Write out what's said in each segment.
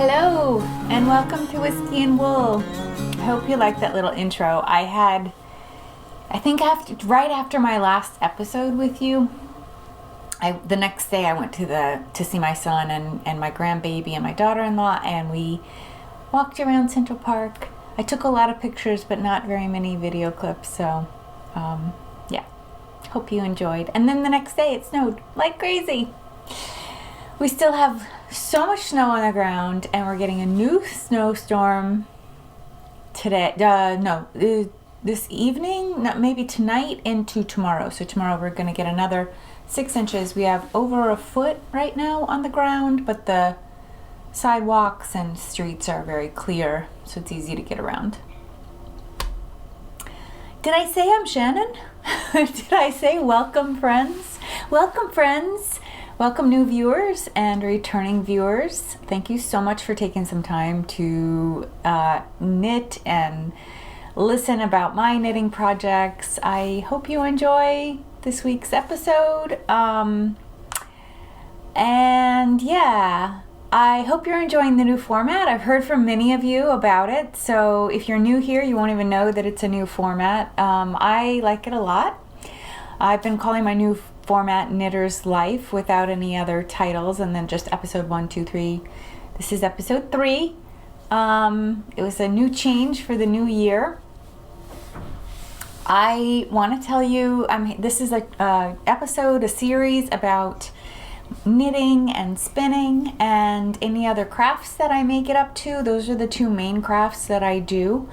Hello and welcome to Whiskey and Wool. I hope you liked that little intro. I think right after my last episode with you, the next day I went to see my son and my grandbaby and my daughter-in-law, and we walked around Central Park. I took a lot of pictures but not very many video clips, so yeah, hope you enjoyed. And then the next day it snowed like crazy. We still have so much snow on the ground, and we're getting a new snowstorm today. This evening, maybe tonight into tomorrow. So tomorrow we're going to get another 6 inches. We have over a foot right now on the ground, but the sidewalks and streets are very clear, so it's easy to get around. Did I say I'm Shannon? Did I say welcome, friends? Welcome, friends. Welcome new viewers and returning viewers. Thank you so much for taking some time to knit and listen about my knitting projects. I hope you enjoy this week's episode. And yeah, I hope you're enjoying the new format. I've heard from many of you about it. So if you're new here, you won't even know that it's a new format. I like it a lot. I've been calling my new format Knitter's Life without any other titles, and then just episode 1, 2, 3. This is episode 3. It was a new change for the new year. I want to tell you, this is a series about knitting and spinning and any other crafts that I may get up to. Those are the two main crafts that I do.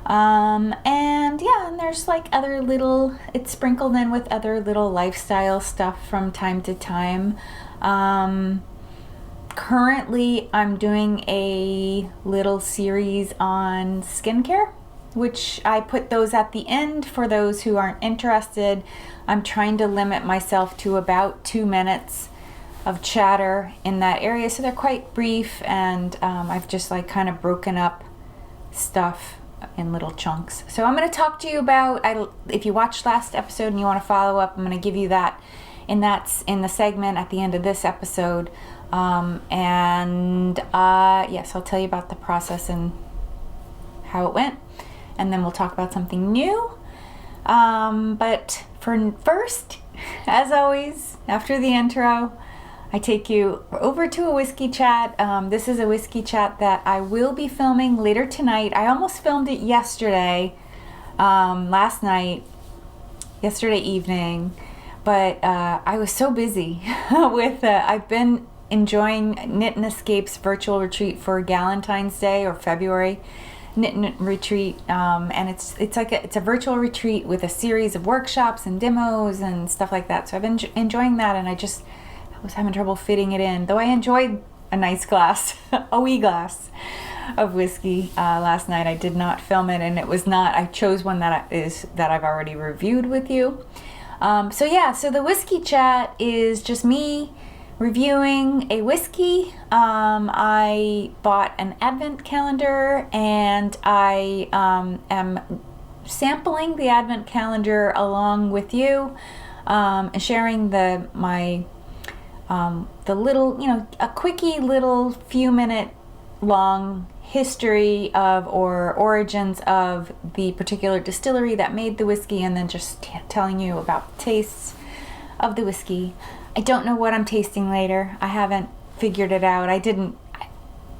And yeah, and there's like other little, it's sprinkled in with other little lifestyle stuff from time to time. Currently I'm doing a little series on skincare, which I put those at the end for those who aren't interested. I'm trying to limit myself to about 2 minutes of chatter in that area, so they're quite brief, and I've just like kind of broken up stuff in little chunks. So I'm going to talk to you about, if you watched last episode and you want to follow up, I'm going to give you that, and that's in the segment at the end of this episode. Yes, I'll tell you about the process and how it went, and then we'll talk about something new. But first, as always, after the intro, I take you over to a whiskey chat. This is a whiskey chat that I will be filming later tonight. I almost filmed it yesterday, yesterday evening, but I was so busy with, I've been enjoying Knit and Escape's virtual retreat for Galentine's Day, or February Knit and Retreat, and it's a virtual retreat with a series of workshops and demos and stuff like that. So I've been enjoying that, and I was having trouble fitting it in, though I enjoyed a nice glass, a wee glass of whiskey last night. I did not film it, and I chose one that I've already reviewed with you. So the whiskey chat is just me reviewing a whiskey. I bought an advent calendar, and I am sampling the advent calendar along with you, and sharing the little, a quickie little few minute long history of or origins of the particular distillery that made the whiskey, and then just telling you about the tastes of the whiskey. I don't know what I'm tasting later. I haven't figured it out.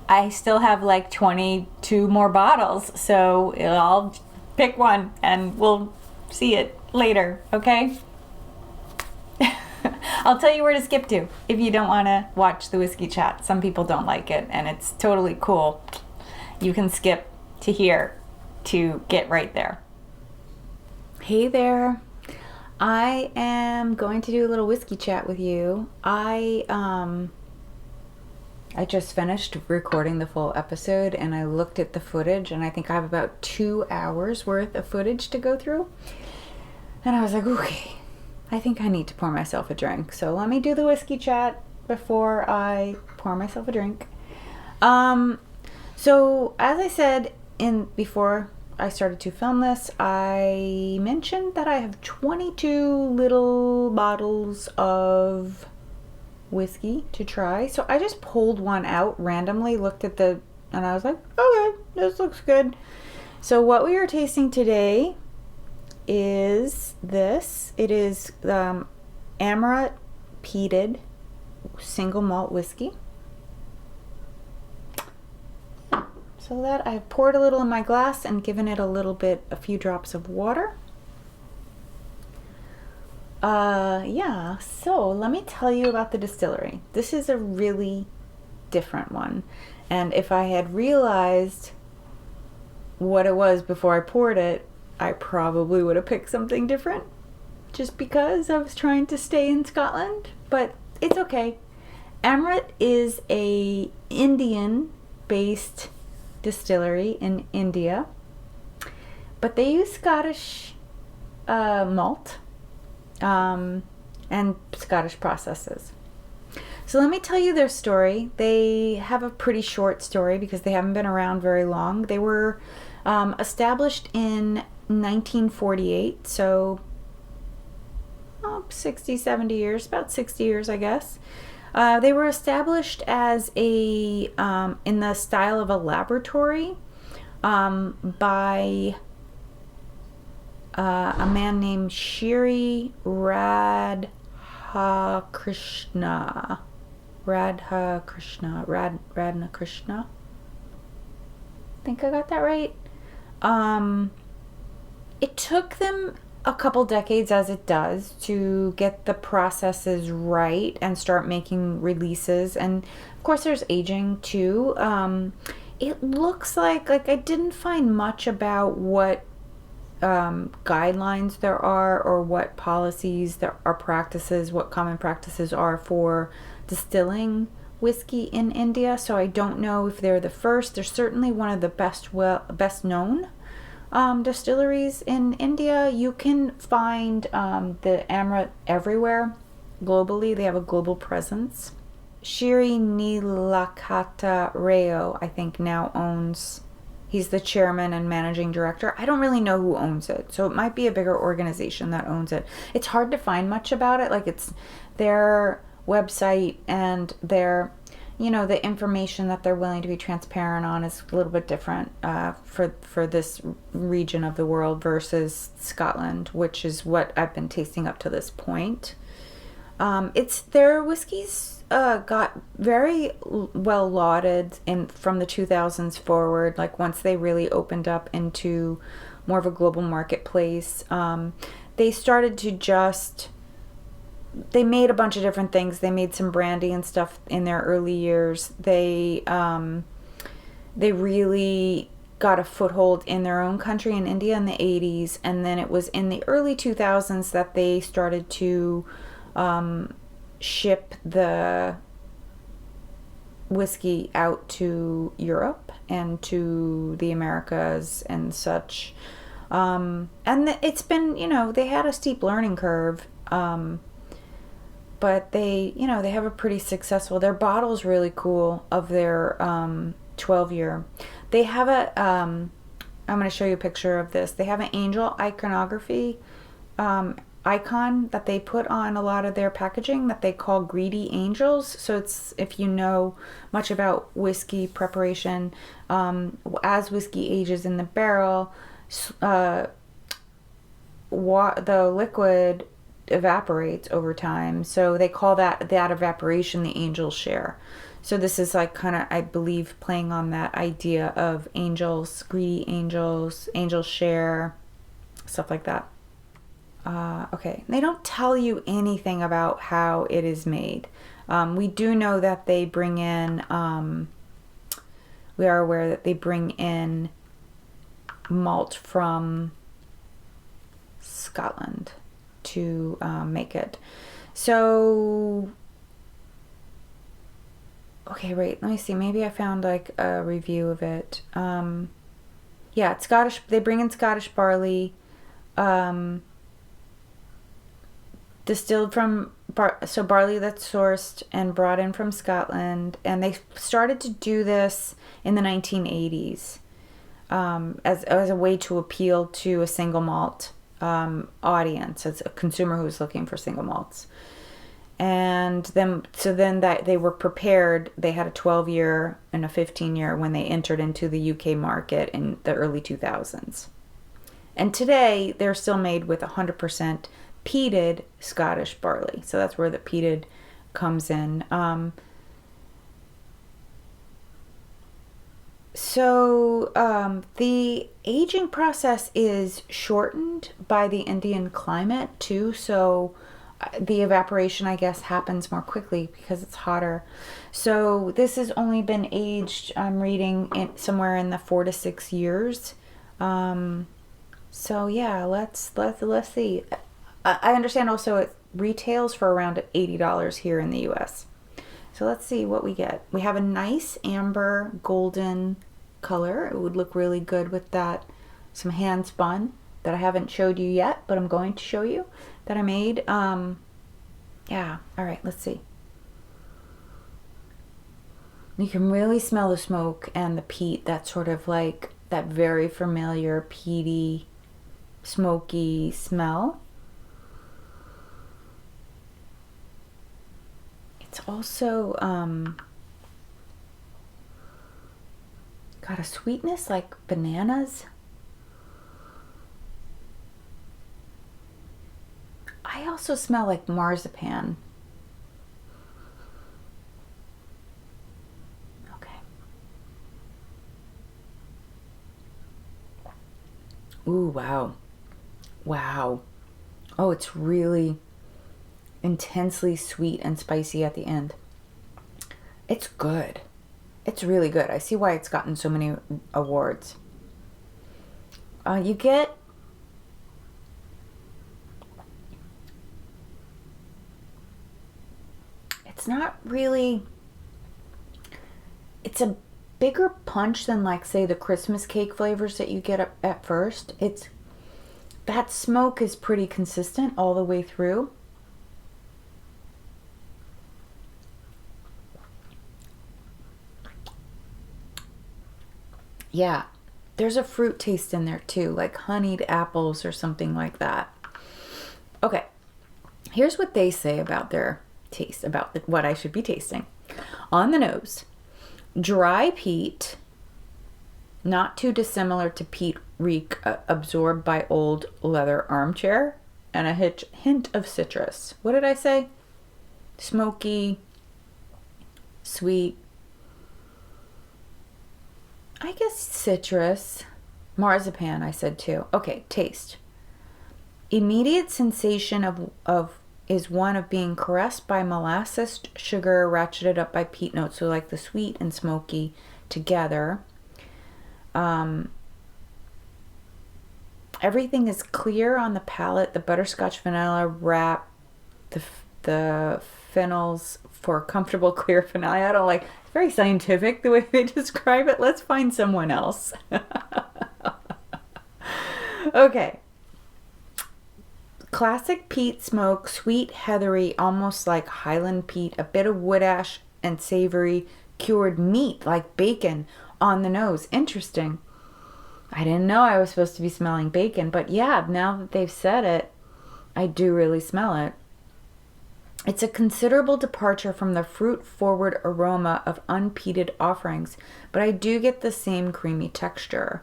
I still have like 22 more bottles, so I'll pick one and we'll see it later, okay? I'll tell you where to skip to if you don't want to watch the whiskey chat. Some people don't like it, and it's totally cool. You can skip to here to get right there. Hey there. I am going to do a little whiskey chat with you. I just finished recording the full episode, and I looked at the footage, and I think I have about 2 hours worth of footage to go through. And I was like, okay, I think I need to pour myself a drink. So let me do the whiskey chat before I pour myself a drink. So as I said before I started to film this, I mentioned that I have 22 little bottles of whiskey to try. So I just pulled one out randomly, looked at and I was like, okay, this looks good. So what we are tasting today is this. It is Amrut Peated single malt whiskey. So that I've poured a little in my glass and given it a few drops of water. Yeah, so let me tell you about the distillery. This is a really different one. And if I had realized what it was before I poured it, I probably would have picked something different just because I was trying to stay in Scotland, but it's okay. Amrut is a Indian-based distillery in India, but they use Scottish malt and Scottish processes. So let me tell you their story. They have a pretty short story because they haven't been around very long. They were established in 1948, so 60, 70 years, about 60 years, I guess. They were established as in the style of a laboratory by a man named Shri Radhakrishna. I think I got that right. It took them a couple decades, as it does, to get the processes right and start making releases. And of course there's aging too. It looks like I didn't find much about what guidelines there are or what policies there are, practices, what common practices are for distilling whiskey in India. So I don't know if they're the first. They're certainly one of the best known distilleries in India. You can find the Amrut everywhere globally. They have a global presence. Shri Nilakanta Rao, I think, now owns. He's the chairman and managing director. I don't really know who owns it, so it might be a bigger organization that owns it. It's hard to find much about it. Like, it's their website and their, the information that they're willing to be transparent on is a little bit different for this region of the world versus Scotland, which is what I've been tasting up to this point. It's their whiskeys got very well lauded from the 2000s forward. Like, once they really opened up into more of a global marketplace, they started to they made a bunch of different things. They made some brandy and stuff in their early years. They really got a foothold in their own country in India in the 80s, and then it was in the early 2000s that they started to ship the whiskey out to Europe and to the Americas and such. And it's been, they had a steep learning curve, but they have a pretty successful, their bottle's really cool of their 12-year. They have I'm going to show you a picture of this. They have an angel iconography icon that they put on a lot of their packaging that they call greedy angels. So it's, if you know much about whiskey preparation, as whiskey ages in the barrel, the liquid evaporates over time. So they call that evaporation the angel share. So this is like kind of, I believe, playing on that idea of angels, greedy angels, angel share, stuff like that. Okay, they don't tell you anything about how it is made. We do know that they bring in, we are aware that they bring in malt from Scotland to make it. So, okay, wait, let me see. Maybe I found like a review of it. Yeah, it's Scottish. They bring in Scottish barley. Distilled from barley that's sourced and brought in from Scotland, and they started to do this in the 1980s as a way to appeal to a single malt audience, as a consumer who's looking for single malts. And then, so then that they were prepared, they had a 12-year and a 15-year when they entered into the UK market in the early 2000s. And today, they're still made with 100% peated Scottish barley. So that's where the peated comes in. The aging process is shortened by the Indian climate too. So the evaporation, I guess, happens more quickly because it's hotter. So this has only been aged, I'm reading, somewhere in the 4 to 6 years. So yeah, let's see. I understand also it retails for around $80 here in the US. So let's see what we get. We have a nice amber golden color. It would look really good with that. Some hand spun that I haven't showed you yet, but I'm going to show you that I made. Yeah, all right, let's see. You can really smell the smoke and the peat, that sort of like that very familiar peaty, smoky smell. It's also got a sweetness like bananas. I also smell like marzipan. Okay. Ooh, wow. Wow. Oh, it's really intensely sweet and spicy at the end. It's good. It's really good. I see why it's gotten so many awards. You get it's not really, it's a bigger punch than like say the Christmas cake flavors that you get at first. It's that smoke is pretty consistent all the way through. Yeah, there's a fruit taste in there too, like honeyed apples or something like that. Okay, here's what they say about their taste, about what I should be tasting. On the nose, dry peat, not too dissimilar to peat reek absorbed by old leather armchair, and a hint of citrus. What did I say? Smoky, sweet, I guess citrus, marzipan I said too. Okay, taste. Immediate sensation of is one of being caressed by molasses sugar ratcheted up by peat notes. So like the sweet and smoky together. Everything is clear on the palate. The butterscotch vanilla wrap, the phenols for comfortable clear finale. I don't like, it's very scientific the way they describe it. Let's find someone else. Okay. Classic peat smoke, sweet, heathery, almost like Highland peat, a bit of wood ash and savory cured meat like bacon on the nose. Interesting. I didn't know I was supposed to be smelling bacon, but yeah, now that they've said it, I do really smell it. It's a considerable departure from the fruit-forward aroma of unpeated offerings, but I do get the same creamy texture.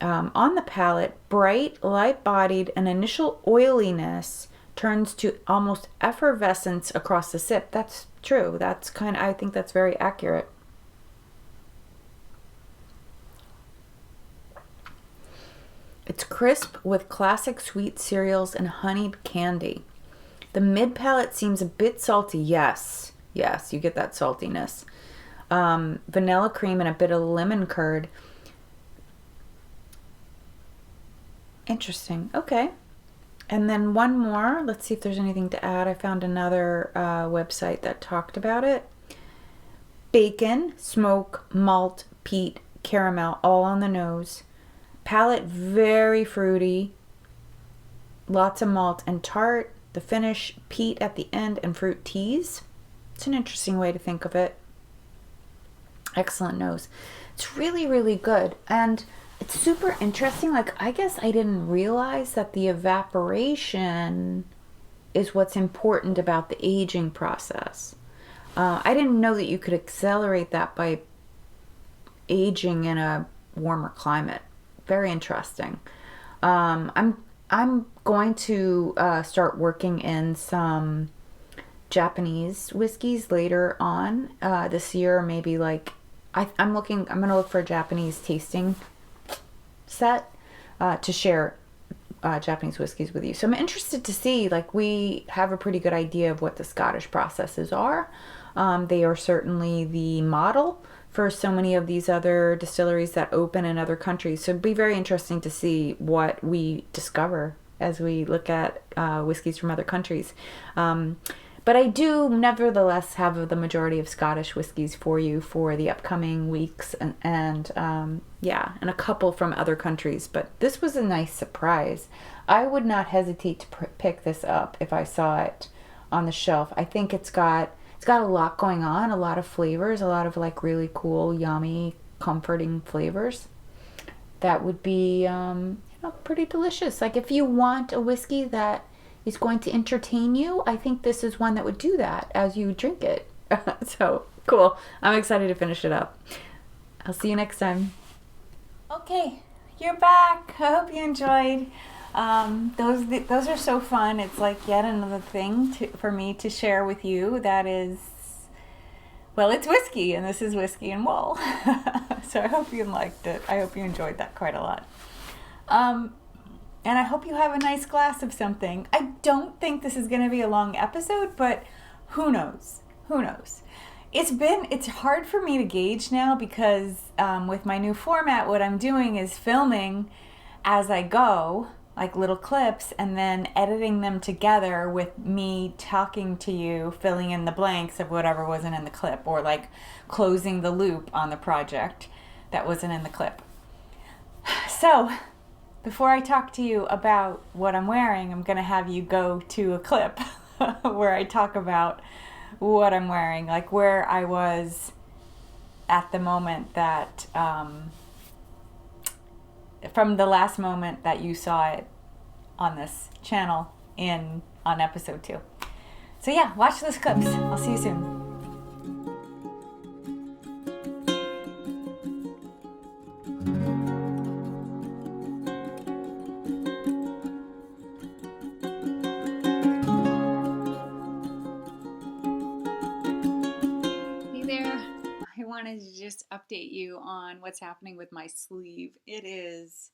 On the palate, bright, light-bodied, and initial oiliness turns to almost effervescence across the sip. That's true. That's I think that's very accurate. It's crisp with classic sweet cereals and honeyed candy. The mid-palate seems a bit salty. Yes, you get that saltiness. Vanilla cream and a bit of lemon curd. Interesting. Okay. And then one more. Let's see if there's anything to add. I found another website that talked about it. Bacon, smoke, malt, peat, caramel, all on the nose. Palate very fruity. Lots of malt and tart. The finish, peat at the end and fruit teas. It's an interesting way to think of it. Excellent nose. It's really, really good. And it's super interesting. Like, I guess I didn't realize that the evaporation is what's important about the aging process. I didn't know that you could accelerate that by aging in a warmer climate. Very interesting. I'm going to start working in some Japanese whiskeys later on this year. Maybe like I'm going to look for a Japanese tasting set to share Japanese whiskeys with you. So I'm interested to see, like, we have a pretty good idea of what the Scottish processes are. They are certainly the model for so many of these other distilleries that open in other countries. So it'd be very interesting to see what we discover as we look at whiskeys from other countries. But I do nevertheless have the majority of Scottish whiskeys for you for the upcoming weeks, and a couple from other countries. But this was a nice surprise. I would not hesitate to pick this up if I saw it on the shelf. I think it's got a lot going on, a lot of flavors, a lot of like really cool, yummy, comforting flavors that would be pretty delicious. Like, if you want a whiskey that is going to entertain you, I think this is one that would do that as you drink it. So cool. I'm excited to finish it up. I'll see you next time. Okay, you're back. I hope you enjoyed. Those are so fun. It's like yet another thing for me to share with you that is, well, it's whiskey, and this is whiskey and wool. So I hope you liked it. I hope you enjoyed that quite a lot. And I hope you have a nice glass of something. I don't think this is going to be a long episode, but who knows? Who knows? It's hard for me to gauge now because with my new format, what I'm doing is filming as I go, like little clips, and then editing them together with me talking to you, filling in the blanks of whatever wasn't in the clip, or like closing the loop on the project that wasn't in the clip. So before I talk to you about what I'm wearing, I'm going to have you go to a clip where I talk about what I'm wearing, like where I was at the moment that, from the last moment that you saw it on this channel on episode 2. So yeah, watch those clips. I'll see you soon. Wanted to just update you on what's happening with my sleeve. It is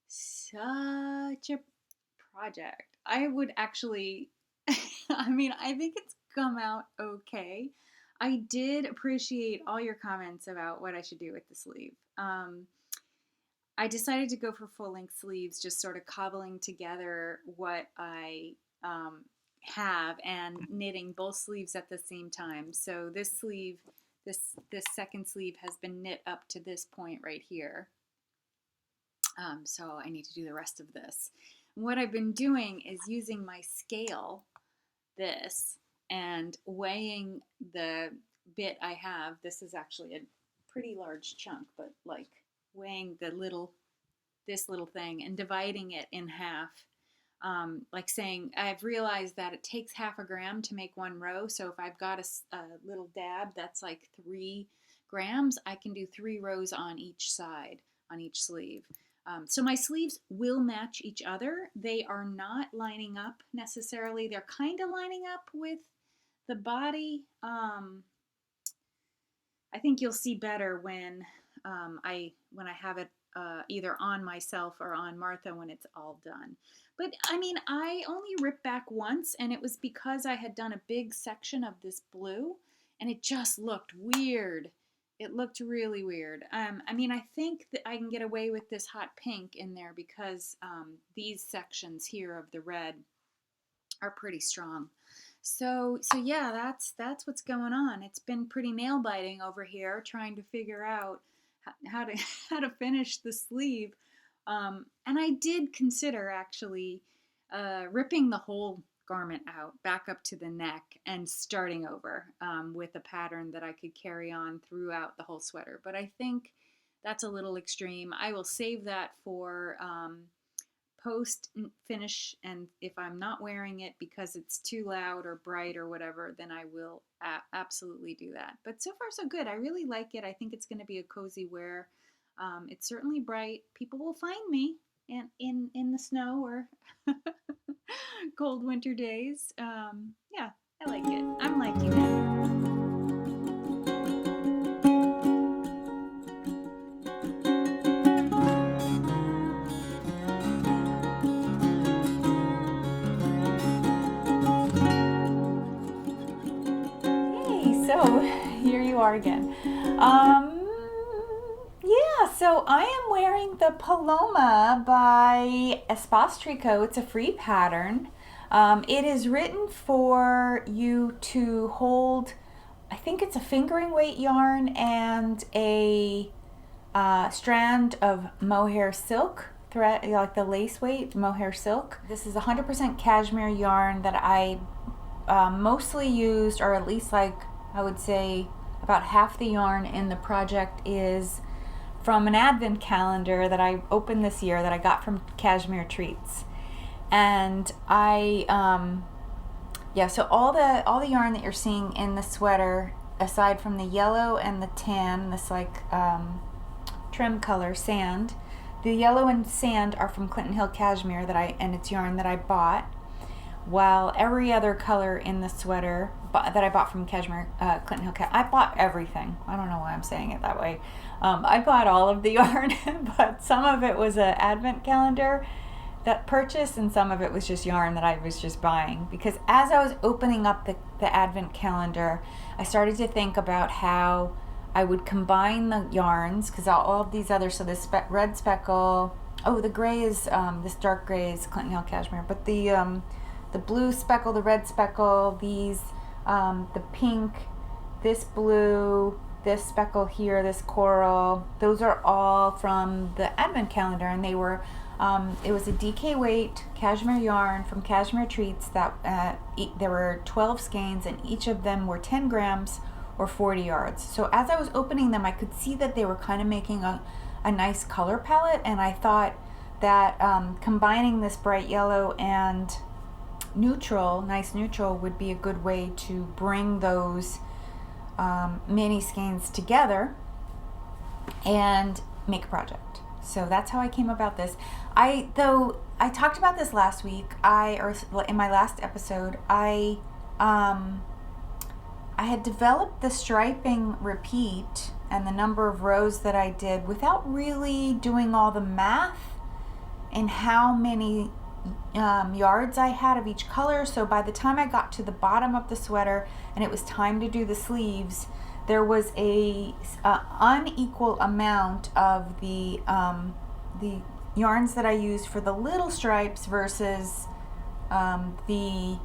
such a project. I would actually, I think it's come out okay. I did appreciate all your comments about what I should do with the sleeve. I decided to go for full-length sleeves, just sort of cobbling together what I have and knitting both sleeves at the same time. So this sleeve, this second sleeve has been knit up to this point right here. So I need to do the rest of this. What I've been doing is using my scale, and weighing the bit I have. This is actually a pretty large chunk, but like weighing this little thing and dividing it in half. Like saying, I've realized that it takes half a gram to make one row. So if I've got a little dab that's like 3 grams, I can do 3 rows on each side, on each sleeve. So my sleeves will match each other. They are not lining up necessarily. They're kind of lining up with the body. I think you'll see better when I have it either on myself or on Martha when it's all done. But I only ripped back once, and it was because I had done a big section of this blue, and it just looked weird. It looked really weird. I think that I can get away with this hot pink in there because these sections here of the red are pretty strong. So yeah, that's what's going on. It's been pretty nail biting over here trying to figure out how to finish the sleeve. And I did consider actually ripping the whole garment out back up to the neck and starting over with a pattern that I could carry on throughout the whole sweater. But I think that's a little extreme. I will save that for post finish, and if I'm not wearing it because it's too loud or bright or whatever, then I will absolutely do that. But so far so good. I really like it. I think it's going to be a cozy wear. It's certainly bright. People will find me in the snow or cold winter days. Yeah, I like it. I'm liking it. So here you are again. Yeah, so I am wearing the Paloma by Espace Tricot. It's a free pattern. It is written for you to hold, I think it's a fingering weight yarn and a strand of Mohair-silk thread, like the lace weight Mohair-silk. This is 100% cashmere yarn that I mostly used, or at least like I would say about half the yarn in the project is from an advent calendar that I opened this year that I got from Cashmere Treats. And so all the yarn that you're seeing in the sweater, aside from the yellow and the tan, this like trim color sand, the yellow and sand are from Clinton Hill Cashmere and it's yarn that I bought. While every other color in the sweater that I bought from Cashmere, Clinton Hill Cashmere, I bought everything. I don't know why I'm saying it that way. I bought all of the yarn, but some of it was an advent calendar that purchase, and some of it was just yarn that I was just buying. Because as I was opening up the advent calendar, I started to think about how I would combine the yarns, because all of these others, so this red speckle, the gray is, this dark gray is Clinton Hill Cashmere, but the blue speckle, the red speckle, these, the pink, this blue, this speckle here, this coral, those are all from the advent calendar, and they were, it was a DK weight cashmere yarn from Cashmere Treats that there were 12 skeins, and each of them were 10 grams or 40 yards. So as I was opening them, I could see that they were kind of making a nice color palette, and I thought that combining this bright yellow and nice neutral would be a good way to bring those mini skeins together and make a project. So that's how I came about this. I talked about this last week. In my last episode, I had developed the striping repeat and the number of rows that I did without really doing all the math and how many yards I had of each color. So by the time I got to the bottom of the sweater and it was time to do the sleeves, there was a unequal amount of the yarns that I used for the little stripes versus the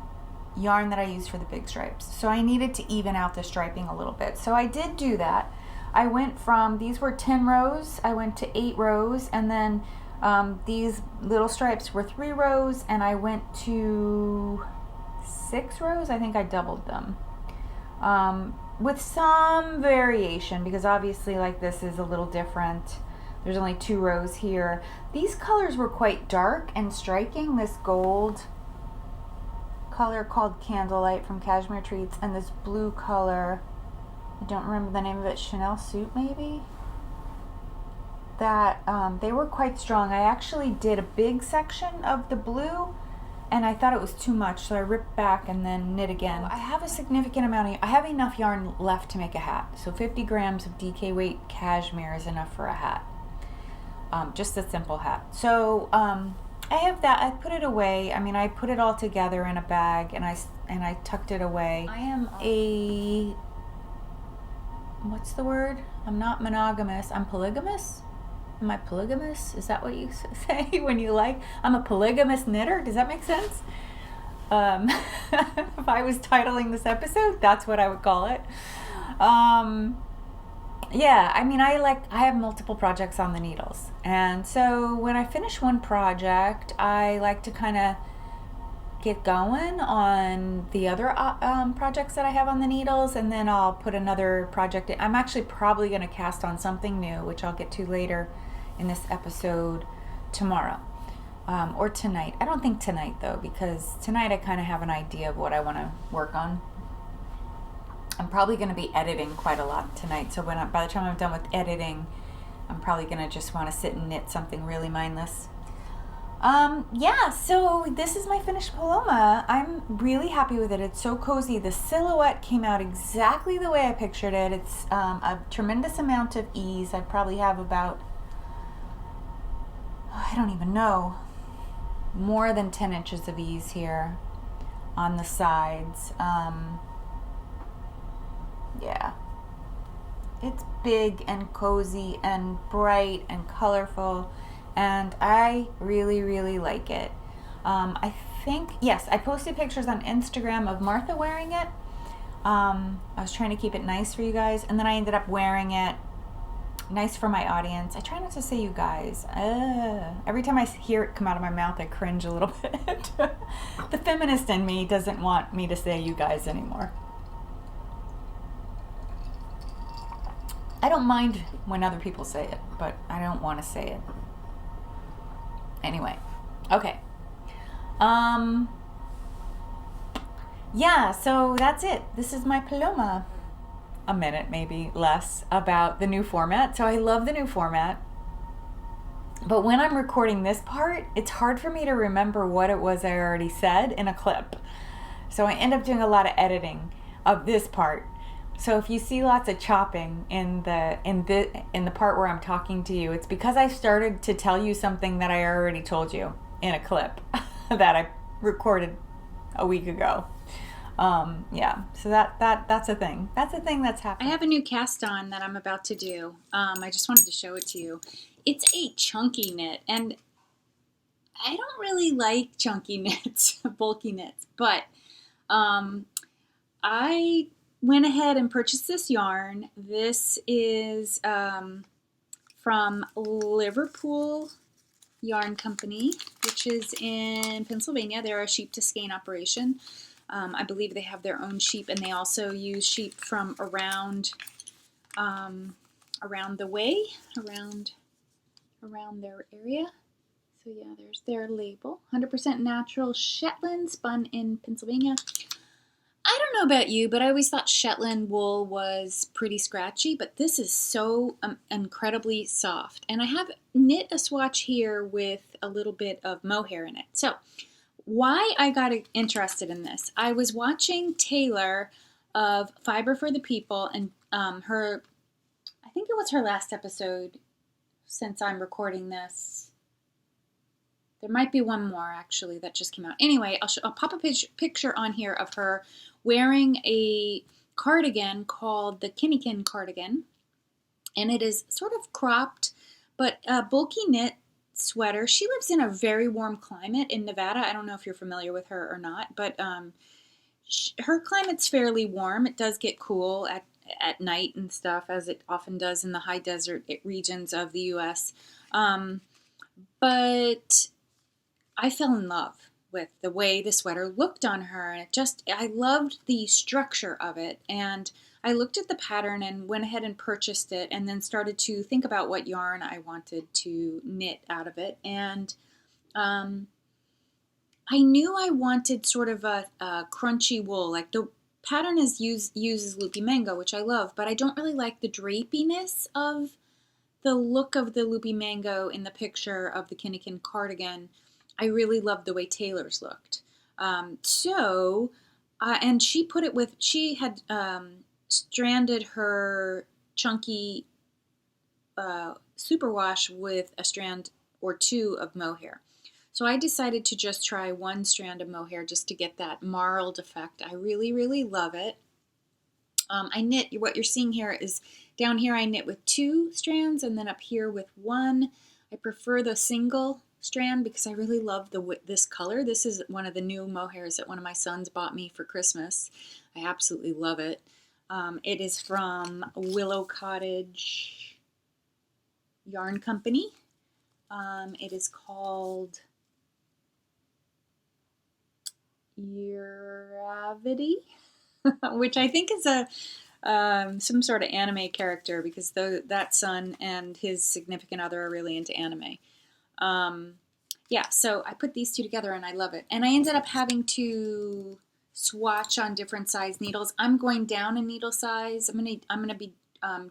yarn that I used for the big stripes. So I needed to even out the striping a little bit. So I did do that. I went from, these were 10 rows, I went to 8 rows, and then these little stripes were 3 rows, and I went to 6 rows. I think I doubled them with some variation, because obviously like this is a little different. There's only 2 rows here. These colors were quite dark and striking. This gold color called Candlelight from Cashmere Treats, and this blue color, I don't remember the name of it, Chanel Suit maybe? That they were quite strong. I actually did a big section of the blue and I thought it was too much, so I ripped back and then knit again. I have a significant amount I have enough yarn left to make a hat. So 50 grams of DK weight cashmere is enough for a hat. Just a simple hat. So I have that. I put it away. I mean, I put it all together in a bag and I tucked it away. I am what's the word? I'm not monogamous. I'm polygamous. Am I polygamous? Is that what you say when you like? I'm a polygamous knitter. Does that make sense? If I was titling this episode, that's what I would call it. Yeah, I mean, I have multiple projects on the needles. And so when I finish one project, I like to kind of get going on the other projects that I have on the needles, and then I'll put another project in. I'm actually probably going to cast on something new, which I'll get to later in this episode tomorrow. or tonight. I don't think tonight though, because tonight I kind of have an idea of what I want to work on. I'm probably going to be editing quite a lot tonight, so by the time I'm done with editing, I'm probably going to just want to sit and knit something really mindless. Yeah, so this is my finished Paloma. I'm really happy with it. It's so cozy. The silhouette came out exactly the way I pictured it. It's a tremendous amount of ease. I probably have about, I don't even know, more than 10 inches of ease here on the sides. Yeah. It's big and cozy and bright and colorful, and I really, really like it. I think, yes, I posted pictures on Instagram of Martha wearing it. I was trying to keep it nice for you guys, and then I ended up wearing it nice for my audience. I try not to say you guys. Every time I hear it come out of my mouth, I cringe a little bit. The feminist in me doesn't want me to say you guys anymore. I don't mind when other people say it, but I don't want to say it. Anyway, okay. Yeah, so that's it. This is my Paloma. A minute, maybe less, about the new format. So I love the new format. But when I'm recording this part, it's hard for me to remember what it was I already said in a clip. So I end up doing a lot of editing of this part. So if you see lots of chopping in the part where I'm talking to you, it's because I started to tell you something that I already told you in a clip that I recorded a week ago. Yeah, so that's a thing. That's a thing that's happening. I have a new cast on that I'm about to do. I just wanted to show it to you. It's a chunky knit, and I don't really like chunky knits, bulky knits, but I went ahead and purchased this yarn. This is from Liverpool Yarn Company, which is in Pennsylvania. They're a sheep to skein operation. I believe they have their own sheep, and they also use sheep from around the way, around their area. So yeah, there's their label. 100% natural Shetland, spun in Pennsylvania. I don't know about you, but I always thought Shetland wool was pretty scratchy, but this is so incredibly soft. And I have knit a swatch here with a little bit of mohair in it. So why I got interested in this, I was watching Taylor of Fiber for the People, and her, I think it was her last episode since I'm recording this. There might be one more actually that just came out. Anyway, I'll pop a picture on here of her wearing a cardigan called the Kinikin Cardigan, and it is sort of cropped but a bulky knit sweater. She lives in a very warm climate in Nevada. I don't know if you're familiar with her or not, but her climate's fairly warm. It does get cool at night and stuff, as it often does in the high desert regions of the U.S. But I fell in love with the way the sweater looked on her, and I loved the structure of it, and I looked at the pattern and went ahead and purchased it, and then started to think about what yarn I wanted to knit out of it, and I knew I wanted sort of a crunchy wool. Like the pattern uses loopy mango, which I love, but I don't really like the drapiness of the look of the loopy mango in the picture of the Kinikin cardigan. I really loved the way Taylor's looked. And she put it with, she had stranded her chunky superwash with a strand or two of mohair. So I decided to just try one strand of mohair just to get that marled effect. I really, really love it. I knit, what you're seeing here is, down here I knit with 2 strands, and then up here with 1. I prefer the single strand because I really love this color. This is one of the new mohairs that one of my sons bought me for Christmas. I absolutely love it. It is from Willow Cottage Yarn Company. It is called Uravity, which I think is some sort of anime character, because that son and his significant other are really into anime. yeah, so I put these two together and I love it. And I ended up having to swatch on different size needles. I'm going down in needle size. I'm gonna be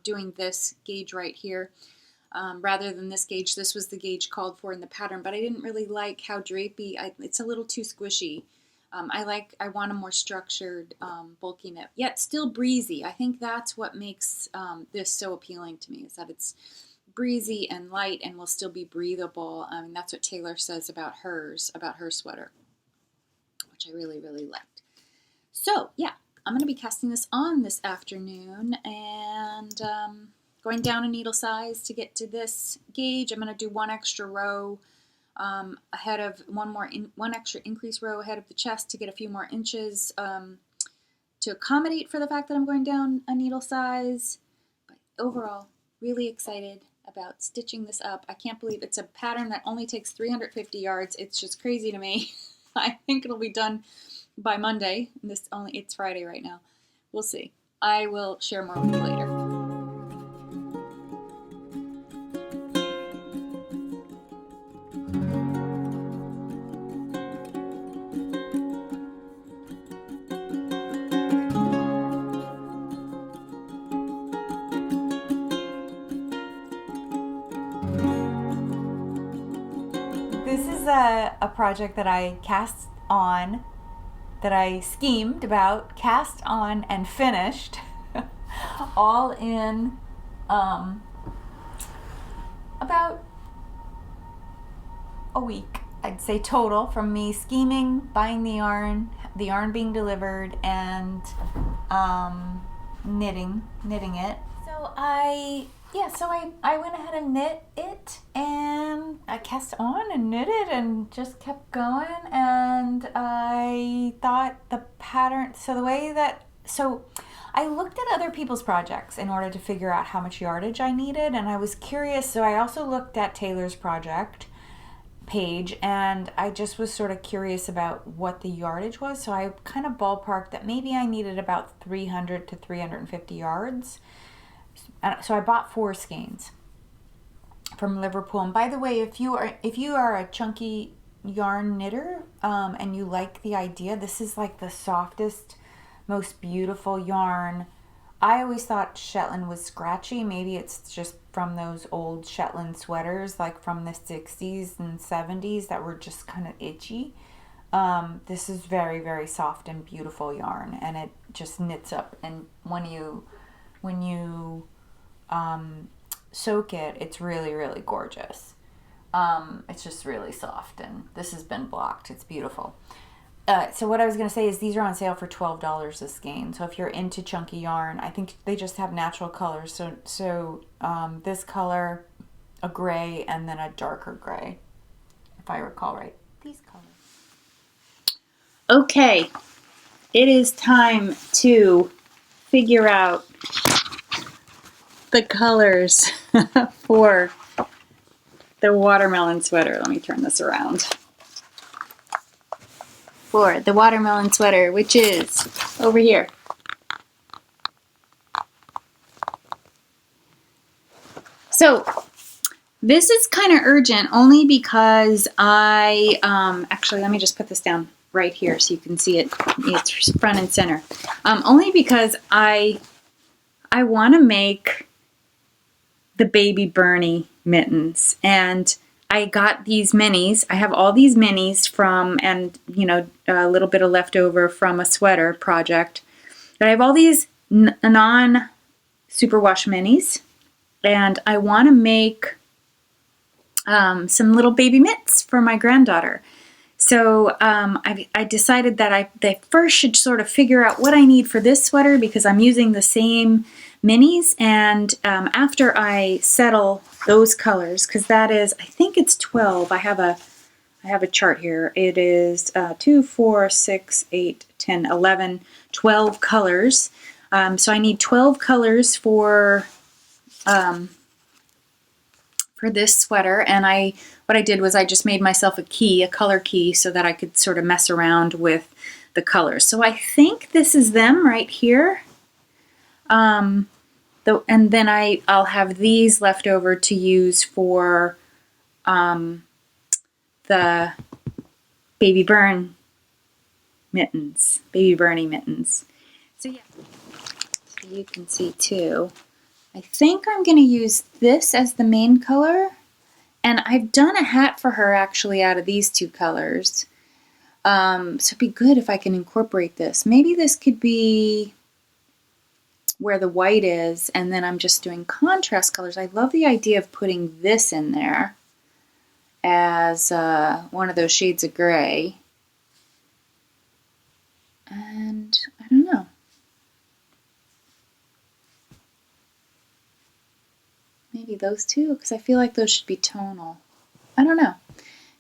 doing this gauge right here rather than this gauge. This was the gauge called for in the pattern, but I didn't really like how drapey. It's a little too squishy. I want a more structured, bulky knit, yet still breezy. I think that's what makes this so appealing to me, is that it's breezy and light and will still be breathable. I mean, that's what Taylor says about her sweater, which I really, really liked. So yeah, I'm going to be casting this on this afternoon and going down a needle size to get to this gauge. I'm going to do one extra row ahead of one extra increase row ahead of the chest to get a few more inches to accommodate for the fact that I'm going down a needle size. But overall, really excited about stitching this up. I can't believe it's a pattern that only takes 350 yards. It's just crazy to me. I think it'll be done by Monday. It's Friday right now. We'll see. I will share more with you later. This is a project that I cast on, that I schemed about, cast on, and finished all in about a week, I'd say, total, from me scheming, buying the yarn being delivered, and knitting it. So I went ahead and knit it, and I cast on and knitted and just kept going, and I thought the pattern, so I looked at other people's projects in order to figure out how much yardage I needed, and I was curious, so I also looked at Taylor's project page, and I just was sort of curious about what the yardage was, so I kind of ballparked that maybe I needed about 300 to 350 yards. So I bought 4 skeins from Liverpool. And by the way, if you are a chunky yarn knitter and you like the idea, this is like the softest, most beautiful yarn. I always thought Shetland was scratchy. Maybe it's just from those old Shetland sweaters, like from the 60s and 70s, that were just kind of itchy. This is very, very soft and beautiful yarn, and it just knits up. And when you soak it, it's really, really gorgeous. It's just really soft, and this has been blocked. It's beautiful. So what I was going to say is these are on sale for $12 a skein. So if you're into chunky yarn, I think they just have natural colors. So this color, a gray, and then a darker gray, if I recall right. These colors. Okay, it is time to figure out the colors for the watermelon sweater. Let me turn this around. For the watermelon sweater, which is over here. So this is kind of urgent only because I, actually let me just put this down right here so you can see it. It's front and center. Only because I want to make the baby Bernie mittens, and I got these minis. I have all these minis from, and you know, a little bit of leftover from a sweater project. But I have all these non-superwash minis, and I want to make some little baby mitts for my granddaughter. So I decided that I first should sort of figure out what I need for this sweater, because I'm using the same minis, and after I settle those colors, because that is, I think it's 12. I have a chart here. It is 2, 4, 6, 8, 10, 11, 12 colors. So I need 12 colors for this sweater, and what I did was I just made myself a color key, so that I could sort of mess around with the colors. So I think this is them right here. And then I'll have these left over to use for the Baby Burn mittens, Baby Bernie mittens. So yeah, so you can see too. I think I'm going to use this as the main color. And I've done a hat for her actually out of these two colors. So it'd be good if I can incorporate this. Maybe this could be where the white is, and then I'm just doing contrast colors. I love the idea of putting this in there as one of those shades of gray. And I don't know. Maybe those two, because I feel like those should be tonal. I don't know.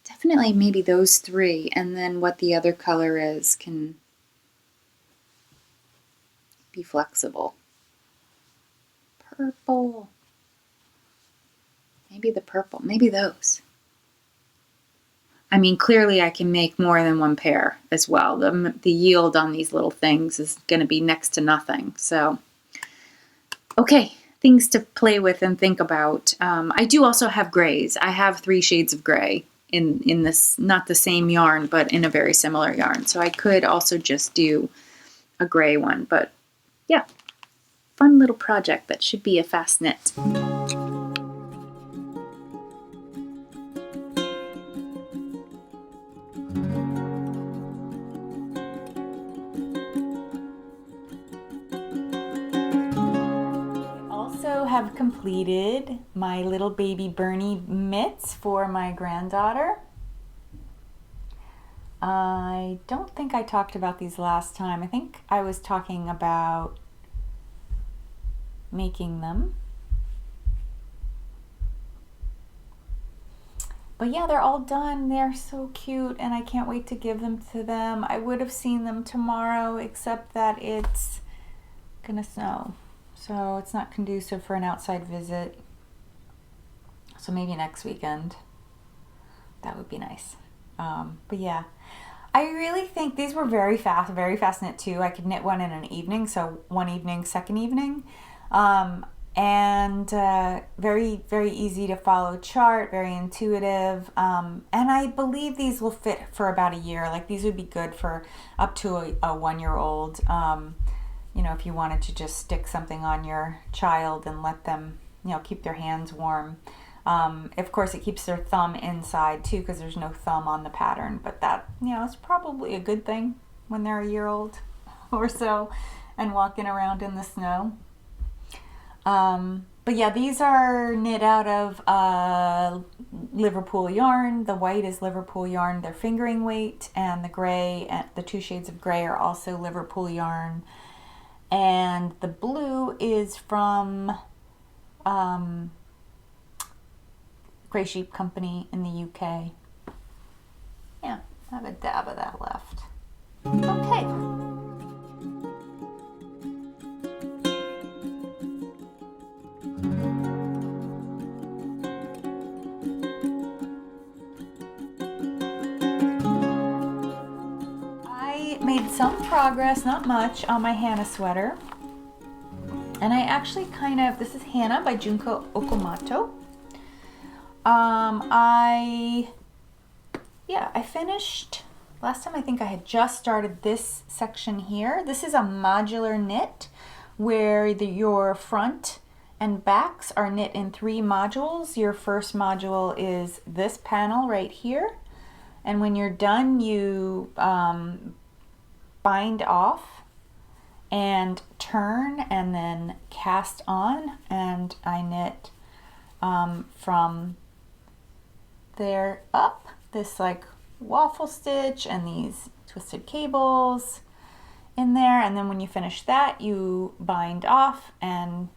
Definitely maybe those three, and then what the other color is can be flexible. Purple. Maybe the purple. Maybe those. I mean, clearly I can make more than one pair as well. The yield on these little things is going to be next to nothing. So, okay, things to play with and think about. I do also have grays. I have 3 shades of gray in this, not the same yarn, but in a very similar yarn. So I could also just do a gray one. But yeah, fun little project that should be a fast knit. Have completed my little baby Bernie mitts for my granddaughter. I don't think I talked about these last time. I think I was talking about making them. But yeah, they're all done. They're so cute and I can't wait to give them to them. I would have seen them tomorrow, except that it's gonna snow. So it's not conducive for an outside visit. So maybe next weekend. That would be nice. But yeah, I really think these were very fast knit too. I could knit one in an evening. So one evening, second evening. And very, very easy to follow chart, very intuitive. And I believe these will fit for about a year. Like these would be good for up to a 1-year-old. You know, if you wanted to just stick something on your child and let them, you know, keep their hands warm. Of course, it keeps their thumb inside too because there's no thumb on the pattern. But that, you know, it's probably a good thing when they're a year old or so and walking around in the snow. But yeah, these are knit out of Liverpool yarn. The white is Liverpool yarn. They're fingering weight, and the gray, the 2 shades of gray are also Liverpool yarn. And the blue is from Grey Sheep Company in the UK. Yeah, I have a dab of that left. Okay. Made some progress, not much, on my HANA sweater. And I actually this is HANA by Junko Okamoto. I finished, last time I think I had just started this section here. This is a modular knit where your front and backs are knit in 3 modules. Your first module is this panel right here. And when you're done, you bind off and turn and then cast on, and I knit from there up this like waffle stitch and these twisted cables in there, and then when you finish that you bind off and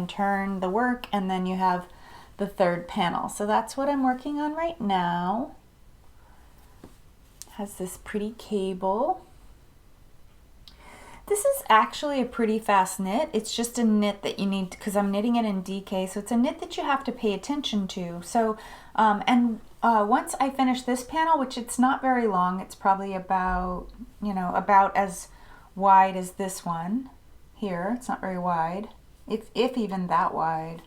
turn the work, and then you have the 3rd panel. So that's what I'm working on right now. Has this pretty cable. This is actually a pretty fast knit. It's just a knit that you need, because I'm knitting it in DK, so it's a knit that you have to pay attention to. So, once I finish this panel, which it's not very long, it's probably about, about as wide as this one here. It's not very wide, if even that wide.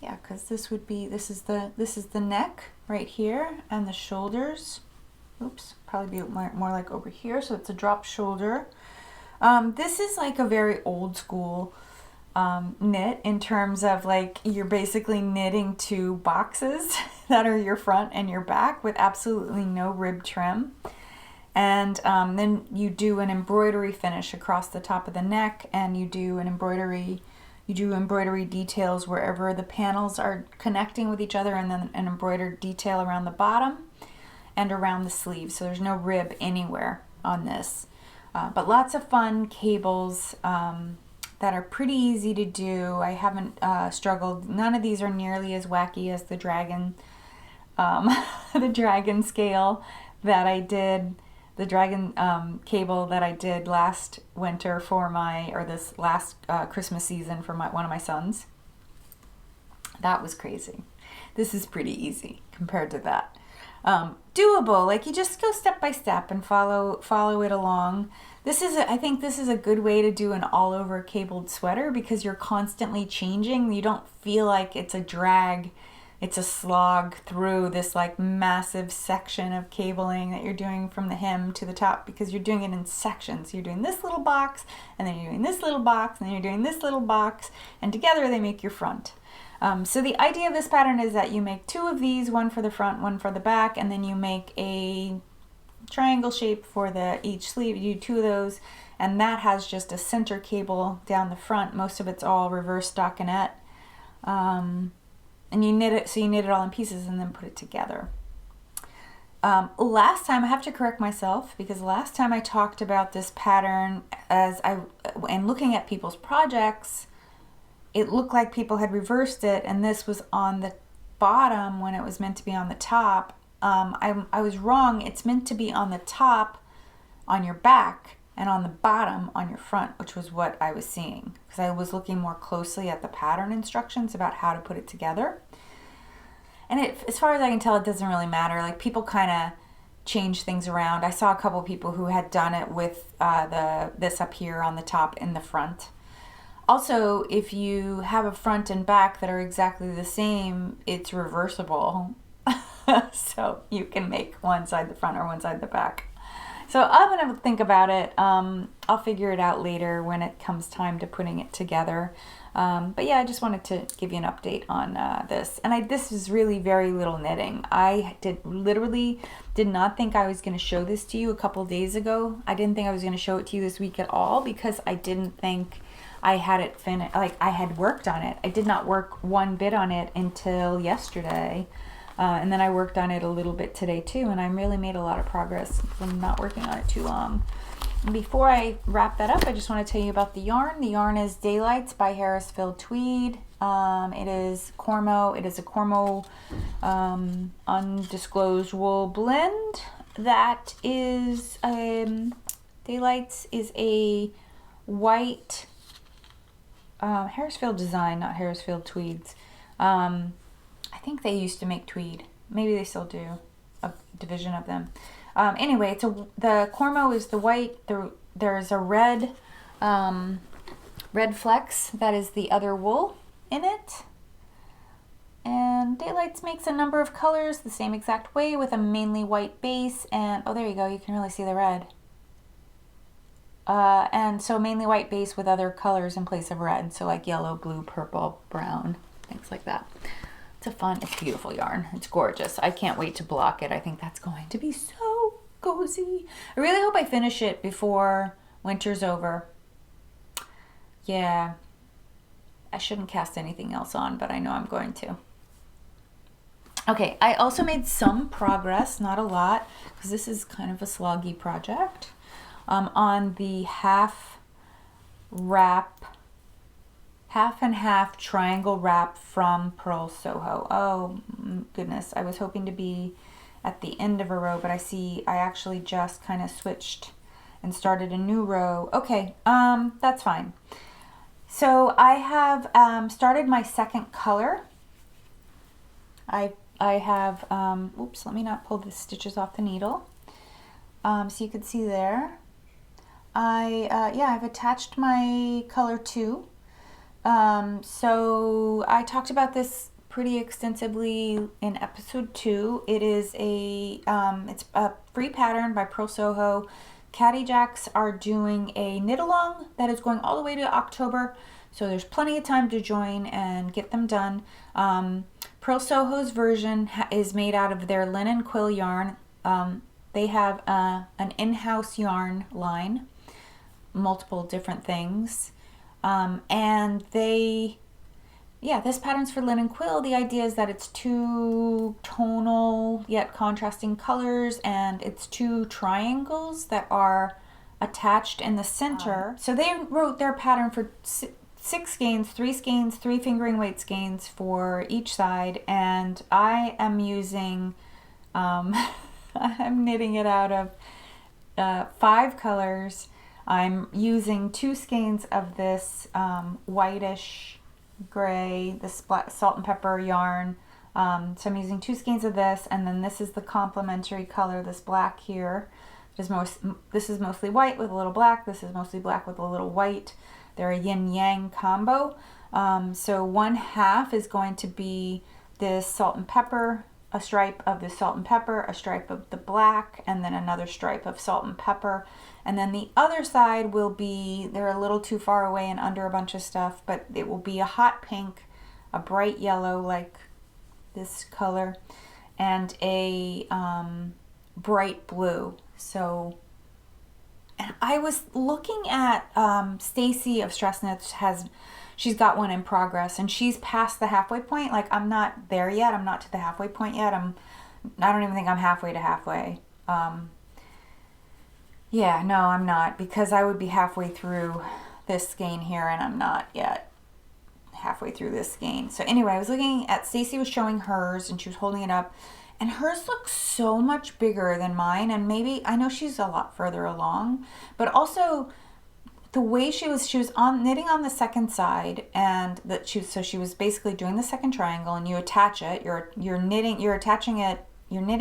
yeah, because this is the neck right here, and the shoulders. Oops, probably be more like over here. So it's a drop shoulder. This is like a very old school knit in terms of like you're basically knitting two boxes that are your front and your back with absolutely no rib trim. And then you do an embroidery finish across the top of the neck, and you do embroidery details wherever the panels are connecting with each other, and then an embroidered detail around the bottom and around the sleeve. So there's no rib anywhere on this. But lots of fun cables that are pretty easy to do. I haven't struggled. None of these are nearly as wacky as the dragon, the dragon scale that I did, the dragon cable that I did last winter for this last Christmas season for one of my sons. That was crazy. This is pretty easy compared to that. Doable, like you just go step by step and follow it along. I think this is a good way to do an all over cabled sweater because you're constantly changing. You don't feel like it's a drag, it's a slog through this like massive section of cabling that you're doing from the hem to the top, because you're doing it in sections. You're doing this little box, and then you're doing this little box, and then you're doing this little box, and together they make your front. So the idea of this pattern is that you make two of these, one for the front, one for the back, and then you make a triangle shape for each sleeve. You do two of those, and that has just a center cable down the front. Most of it's all reverse stockinette. And you knit it all in pieces and then put it together. Last time, I have to correct myself, because last time I talked about this pattern and looking at people's projects, it looked like people had reversed it, and this was on the bottom when it was meant to be on the top. I was wrong. It's meant to be on the top on your back and on the bottom on your front, which was what I was seeing, because I was looking more closely at the pattern instructions about how to put it together. And as far as I can tell, it doesn't really matter. Like, people kind of change things around. I saw a couple people who had done it with this up here on the top in the front. Also, if you have a front and back that are exactly the same, it's reversible. So you can make one side the front or one side the back. So I'm going to think about it. I'll figure it out later when it comes time to putting it together. But yeah, I just wanted to give you an update on this. And this is really very little knitting. I literally did not think I was going to show this to you a couple days ago. I didn't think I was going to show it to you this week at all, because I didn't think I had it finished. Like, I had worked on it. I did not work one bit on it until yesterday. And then I worked on it a little bit today too, and I really made a lot of progress from not working on it too long. And before I wrap that up, I just want to tell you about the yarn. The yarn is Daylights by Harrisville Tweed. It is Cormo. It is a Cormo undisclosed wool blend. That is Daylights is a white Harrisville design, not Harrisville Tweeds. I think they used to make tweed. Maybe they still do, a division of them. Anyway, the Cormo is the white. There's a red flex that is the other wool in it. And Daylights makes a number of colors the same exact way with a mainly white base. And oh, there you go. You can really see the red. And so mainly white base with other colors in place of red. So like yellow, blue, purple, brown, things like that. It's beautiful yarn. It's gorgeous. I can't wait to block it. I think that's going to be so cozy. I really hope I finish it before winter's over. Yeah. I shouldn't cast anything else on, but I know I'm going to. Okay, I also made some progress, not a lot, because this is kind of a sloggy project, on the half and half triangle wrap from Purl Soho. Oh goodness, I was hoping to be at the end of a row, but I actually just kind of switched and started a new row. Okay, that's fine. So I have started my second color. I have, oops, let me not pull the stitches off the needle. So you can see there. I've attached my color 2. So I talked about this pretty extensively in episode 2. It is it's a free pattern by Purl Soho. Caddy Jacks are doing a knit along that is going all the way to October. So there's plenty of time to join and get them done. Purl Soho's version is made out of their linen quill yarn. They have an in-house yarn line, multiple different things. And this pattern's for linen quill. The idea is that it's 2 tonal yet contrasting colors, and it's 2 triangles that are attached in the center. So they wrote their pattern for 6 skeins, 3 skeins, 3 fingering weight skeins for each side, and I am using, I'm knitting it out of 5 colors. I'm using 2 skeins of this whitish gray, this salt and pepper yarn. So I'm using 2 skeins of this, and then this is the complementary color, this black here. This is mostly white with a little black. This is mostly black with a little white. They're a yin-yang combo. So 1/2 is going to be this salt and pepper, a stripe of the salt and pepper, a stripe of the black, and then another stripe of salt and pepper. And then the other side will be, they're a little too far away and under a bunch of stuff, but it will be a hot pink, a bright yellow like this color, and a bright blue. So, and I was looking at Stacy of Stress Knits she's got one in progress, and she's past the halfway point. Like, I'm not there yet. I'm not to the halfway point yet. I don't even think I'm halfway to halfway. Yeah, no, I'm not, because I would be halfway through this skein here, and I'm not yet halfway through this skein. So anyway, I was looking at, Stacy was showing hers, and she was holding it up, and hers looks so much bigger than mine, and maybe, I know she's a lot further along, but also the way she was knitting on the second side, and so she was basically doing the second triangle, and you attach it, you're knitting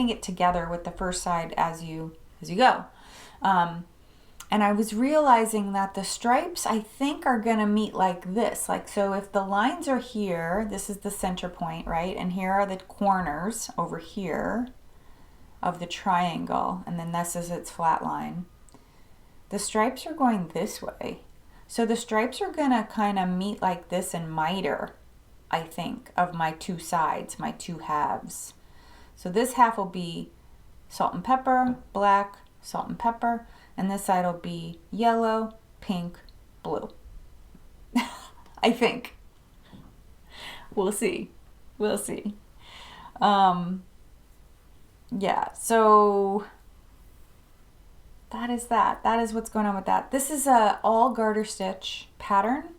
it together with the first side as you go. And I was realizing that the stripes, I think, are going to meet like this. Like, so if the lines are here, this is the center point, right? And here are the corners over here of the triangle. And then this is its flat line. The stripes are going this way. So the stripes are going to kind of meet like this and miter, I think, of my 2 sides, my 2 halves. So this half will be salt and pepper, black, salt and pepper, and this side will be yellow, pink, blue. I think. We'll see. We'll see. Yeah, so that is that. That is what's going on with that. This is a all garter stitch pattern.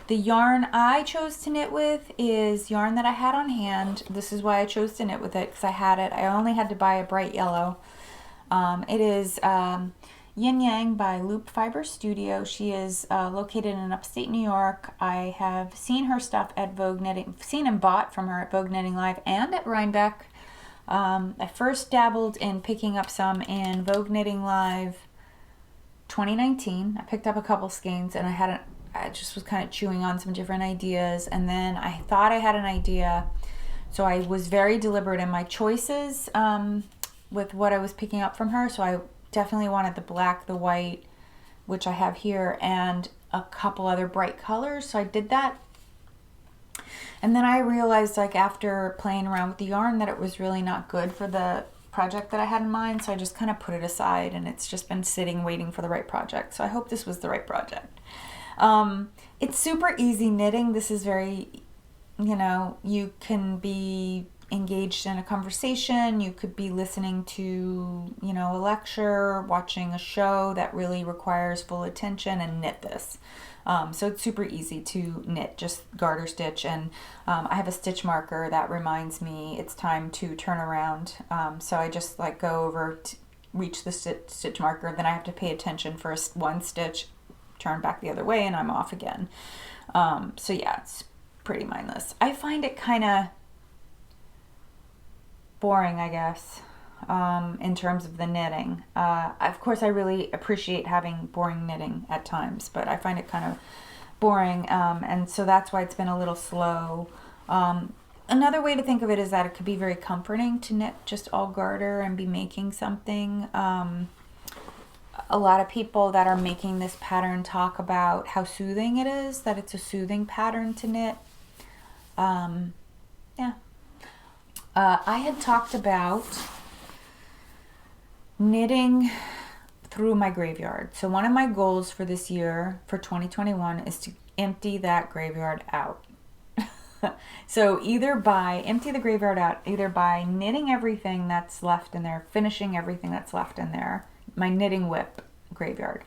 The yarn I chose to knit with is yarn that I had on hand. This is why I chose to knit with it, because I had it. I only had to buy a bright yellow. It is Yin-yang by Loop Fiber Studio. She is located in upstate New York. I have seen her stuff at Vogue Knitting, seen and bought from her at Vogue Knitting Live and at Rhinebeck. I first dabbled in picking up some in Vogue Knitting Live 2019. I picked up a couple skeins, and I just was kind of chewing on some different ideas, and then I thought I had an idea, so I was very deliberate in my choices with what I was picking up from her. So I definitely wanted the black, the white, which I have here, and a couple other bright colors, so I did that. And then I realized, like, after playing around with the yarn, that it was really not good for the project that I had in mind, so I just kind of put it aside, and it's just been sitting waiting for the right project. So I hope this was the right project. It's super easy knitting. This is very, you can be engaged in a conversation. You could be listening to, a lecture, watching a show that really requires full attention, and knit this. So it's super easy to knit, just garter stitch. And I have a stitch marker that reminds me it's time to turn around. So I just go over to reach the stitch marker. Then I have to pay attention for one stitch, turn back the other way, and I'm off again. So yeah, it's pretty mindless. I find it kind of boring, I guess. in terms of the knitting. Of course, I really appreciate having boring knitting at times, but I find it kind of boring, and so that's why it's been a little slow. Another way to think of it is that it could be very comforting to knit just all garter and be making something. A lot of people that are making this pattern talk about how soothing it is, that it's a soothing pattern to knit. Yeah. I had talked about knitting through my graveyard. So one of my goals for this year, for 2021, is to empty that graveyard out. So empty the graveyard out, either by knitting everything that's left in there, finishing everything that's left in there, my knitting whip graveyard,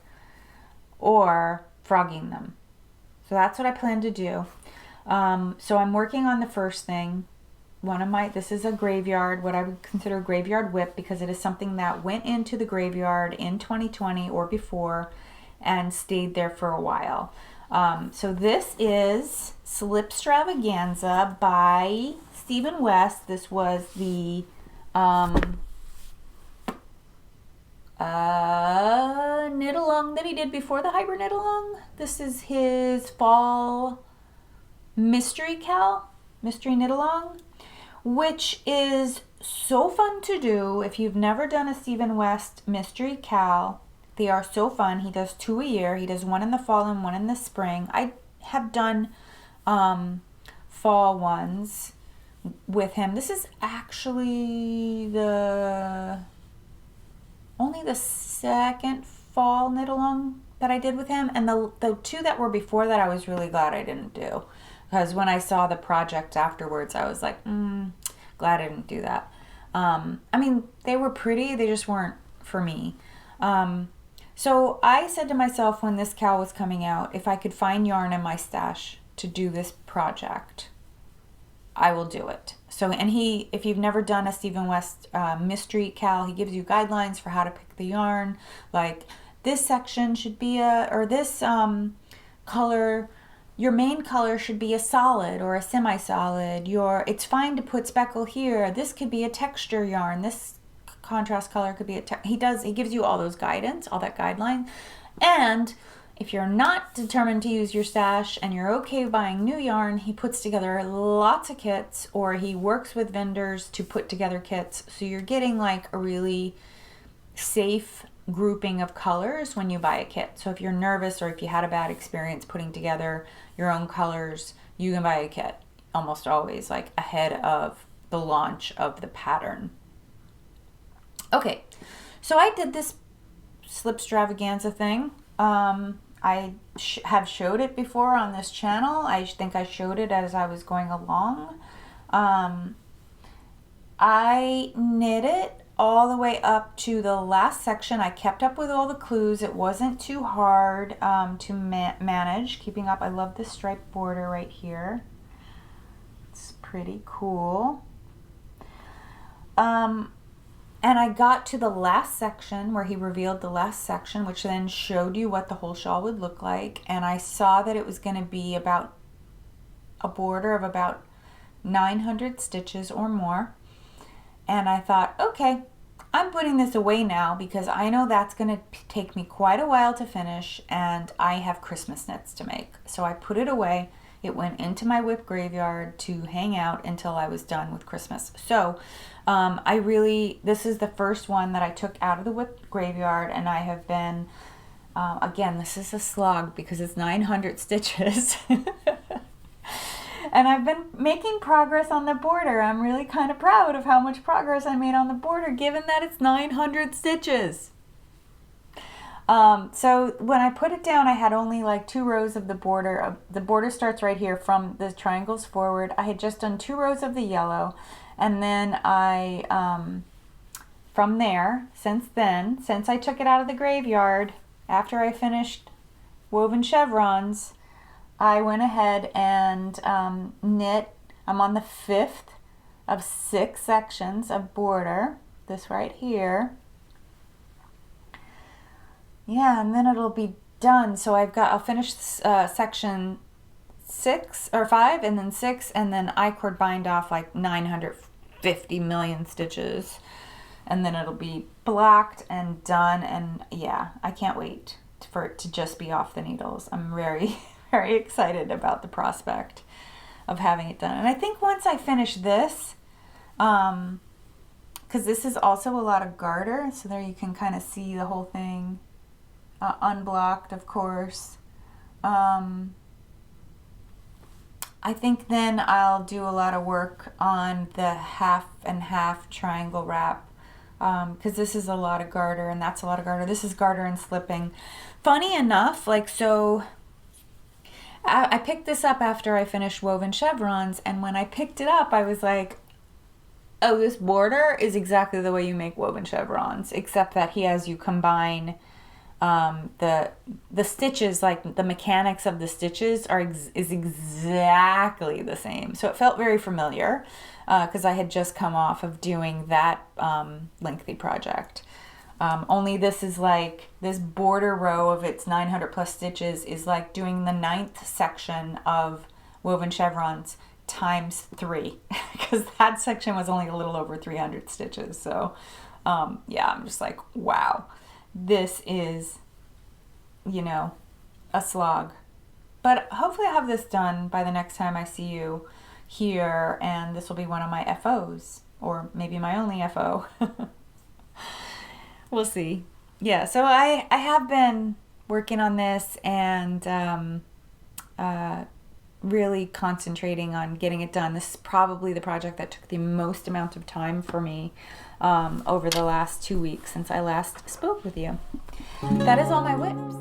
or frogging them. So that's what I plan to do. So I'm working on the first thing. This is a graveyard, what I would consider a graveyard whip, because it is something that went into the graveyard in 2020 or before and stayed there for a while. So this is Slipstravaganza by Stephen West. This was the knit along that he did before the Hyper knit along. This is his fall mystery knit along, which is so fun to do. If you've never done a Stephen West mystery cal, they are so fun. He does 2 a year. He does one in the fall and one in the spring. I have done fall ones with him. This is actually only the second fall knit along that I did with him, and the 2 that were before that I was really glad I didn't do, because when I saw the project afterwards I was like, glad I didn't do that. I mean, they were pretty, they just weren't for me. So I said to myself when this cal was coming out, if I could find yarn in my stash to do this project, I will do it. So, and if you've never done a Stephen West mystery cal, he gives you guidelines for how to pick the yarn. Like, this section should be this color, your main color should be a solid or a semi-solid. It's fine to put speckle here. This could be a texture yarn. This contrast color could be he gives you all that guideline. And if you're not determined to use your stash and you're okay buying new yarn, he puts together lots of kits, or he works with vendors to put together kits. So you're getting like a really safe grouping of colors when you buy a kit. So if you're nervous or if you had a bad experience putting together your own colors, you can buy a kit almost always, like ahead of the launch of the pattern. Okay, so I did this Slipstravaganza thing. I have showed it before on this channel. I think I showed it as I was going along. I knit it all the way up to the last section. I kept up with all the clues. It wasn't too hard to manage, keeping up. I love this striped border right here. It's pretty cool. And I got to the last section where he revealed the last section, which then showed you what the whole shawl would look like. And I saw that it was going to be about a border of about 900 stitches or more. And I thought, okay, I'm putting this away now because I know that's going to take me quite a while to finish, and I have Christmas knits to make. So I put it away. It went into my whip graveyard to hang out until I was done with Christmas. So this is the first one that I took out of the whip graveyard, and I have been, again, this is a slog because it's 900 stitches. And I've been making progress on the border. I'm really kind of proud of how much progress I made on the border, given that it's 900 stitches. So when I put it down, I had only like 2 rows of the border. The border starts right here from the triangles forward. I had just done 2 rows of the yellow. And then from there, since I took it out of the graveyard, after I finished woven chevrons, I went ahead and knit. I'm on the 5th of 6 sections of border, this right here. Yeah, and then it'll be done. So I'll finish section 6 or 5 and then 6, and then I-cord bind off like 950 million stitches. and then it'll be blocked and done. And yeah, I can't wait for it to just be off the needles. I'm very, very excited about the prospect of having it done. And I think once I finish this, because this is also a lot of garter, so there you can kind of see the whole thing unblocked, of course. I think then I'll do a lot of work on the half and half triangle wrap, because this is a lot of garter and that's a lot of garter. This is garter and slipping. Funny enough, like, so I picked this up after I finished woven chevrons, and when I picked it up I was like, oh, this border is exactly the way you make woven chevrons, except that he has you combine the stitches, like the mechanics of the stitches is exactly the same. So it felt very familiar because I had just come off of doing that lengthy project. Only this is like, this border row of its 900 plus stitches is like doing the 9th section of woven chevrons times 3, because that section was only a little over 300 stitches. So yeah, I'm just like, wow, this is, you know, a slog. But hopefully I'll have this done by the next time I see you here, and this will be one of my FOs, or maybe my only FO. We'll see. Yeah, so I have been working on this and really concentrating on getting it done. This is probably the project that took the most amount of time for me over the last 2 weeks since I last spoke with you. That is all my whips.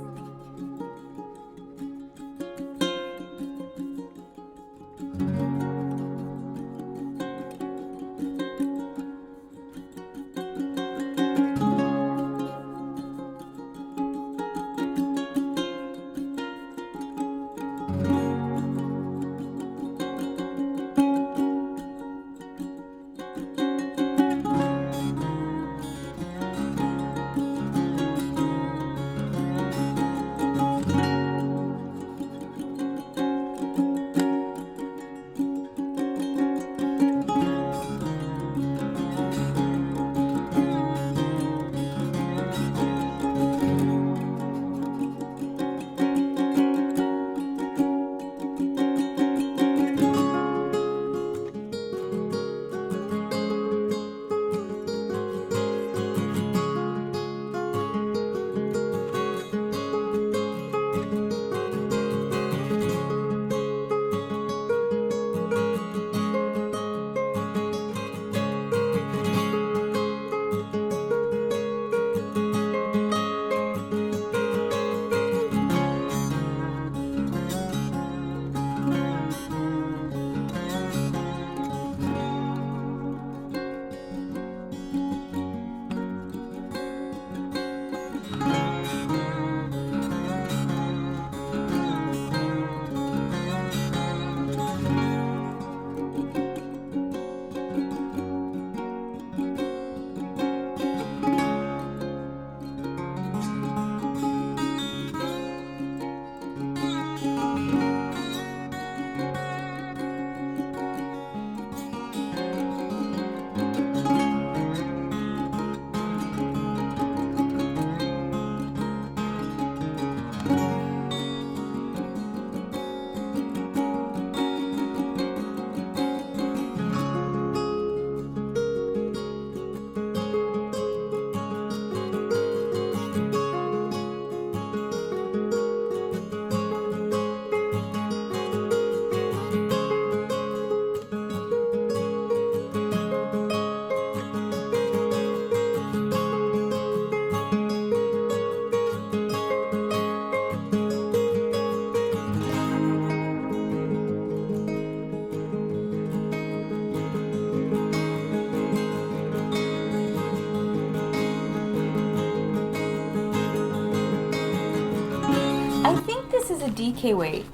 Is a DK weight.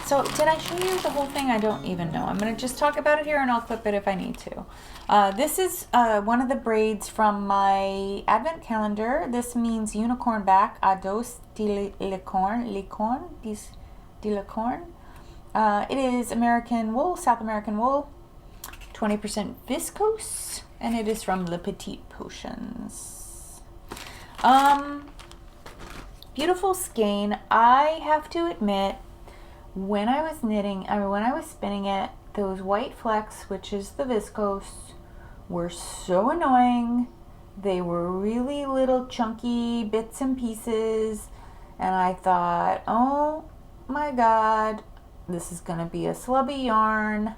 So did I show you the whole thing? I don't even know. I'm going to just talk about it here and I'll clip it if I need to. This is one of the braids from my advent calendar. This means unicorn back, a dos de licorne, de licorne. It is American wool, South American wool, 20% viscose. and it is from Le Petit Potions. Beautiful skein. I have to admit, when I was knitting, I mean, when I was spinning it, those white flecks, which is the viscose, were so annoying. They were really little chunky bits and pieces, and I thought, oh my god, this is gonna be a slubby yarn,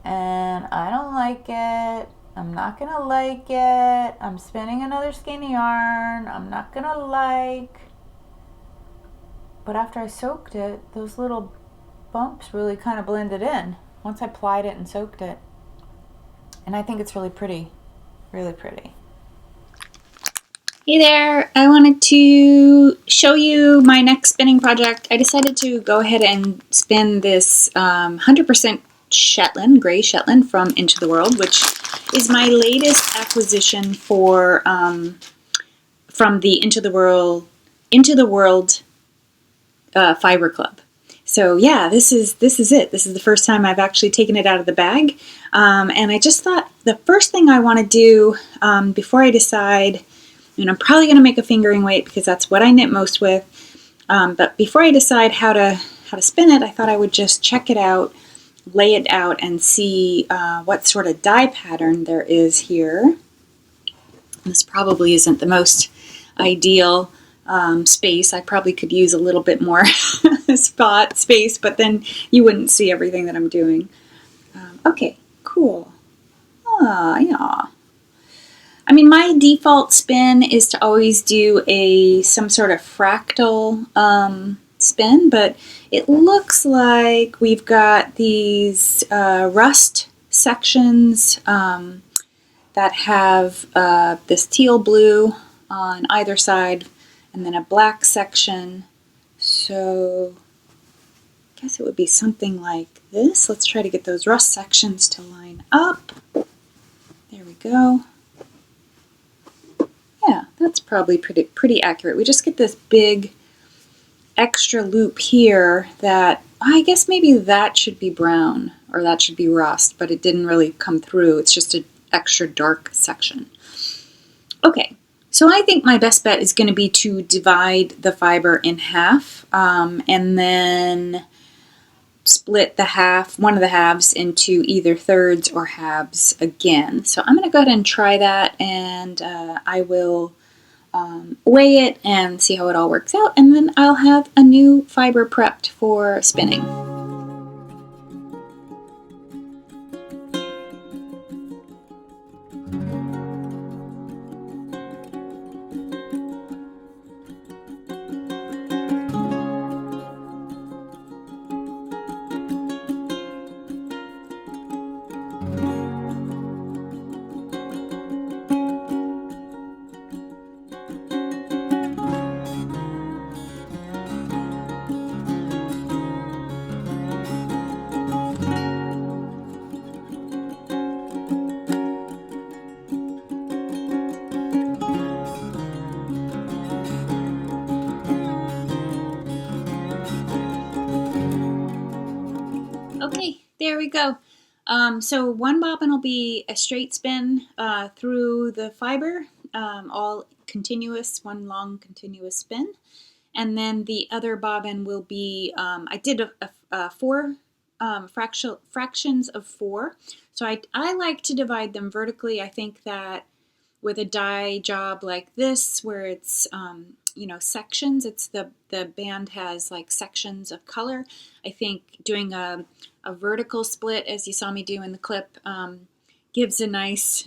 and I don't like it. I'm not gonna like it. I'm spinning another skein of yarn I'm not gonna like. But after I soaked it, those little bumps really kind of blended in once I plied it and soaked it. And I think it's really pretty. Really pretty. Hey there, I wanted to show you my next spinning project. I decided to go ahead and spin this 100% Shetland, Grey Shetland from Into the World, which is my latest acquisition for from the Into the World Fiber Club. So yeah, this is it. This is the first time I've actually taken it out of the bag, and I just thought the first thing I want to do before I decide, and I'm probably going to make a fingering weight because that's what I knit most with. But before I decide how to spin it, I thought I would just check it out, lay it out, and see what sort of dye pattern there is here. This probably isn't the most ideal space. I probably could use a little bit more spot space, but then you wouldn't see everything that I'm doing. Okay, cool. Yeah. I mean, my default spin is to always do some sort of fractal spin, but it looks like we've got these rust sections that have this teal blue on either side, and then a black section. So I guess it would be something like this. Let's try to get those rust sections to line up. There we go. Yeah, that's probably pretty accurate. We just get this big extra loop here that, I guess maybe that should be brown or that should be rust, but it didn't really come through. It's just an extra dark section. Okay, so I think my best bet is going to be to divide the fiber in half and then split one of the halves into either thirds or halves again. So I'm going to go ahead and try that, and I will weigh it and see how it all works out, and then I'll have a new fiber prepped for spinning. Okay, there we go. So one bobbin will be a straight spin through the fiber, all continuous, one long continuous spin. And then the other bobbin will be, I did four fractions of 4. So I like to divide them vertically. I think that with a dye job like this, where it's sections, it's the band has like sections of color. I think doing a vertical split, as you saw me do in the clip, gives a nice,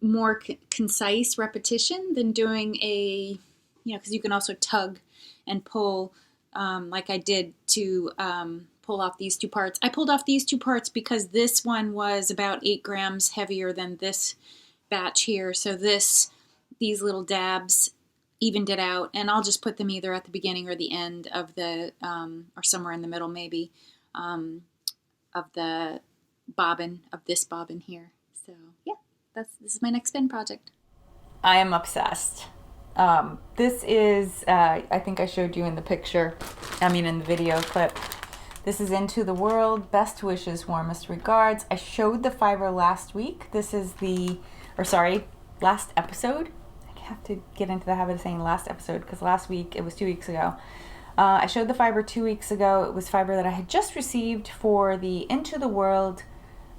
more concise repetition than doing because you can also tug and pull like I did to pull off these 2 parts. I pulled off these 2 parts because this one was about 8 grams heavier than this batch here. So these little dabs evened it out, and I'll just put them either at the beginning or the end of the, or somewhere in the middle maybe, of the bobbin, of this bobbin here. So yeah, this is my next spin project. I am obsessed. This is, I think I showed you in the picture, in the video clip. This is Into the World. Best wishes, warmest regards. I showed the fiber last week. This is last episode. I have to get into the habit of saying last episode because last week, it was 2 weeks ago. I showed the fiber 2 weeks ago. It was fiber that I had just received for the Into the World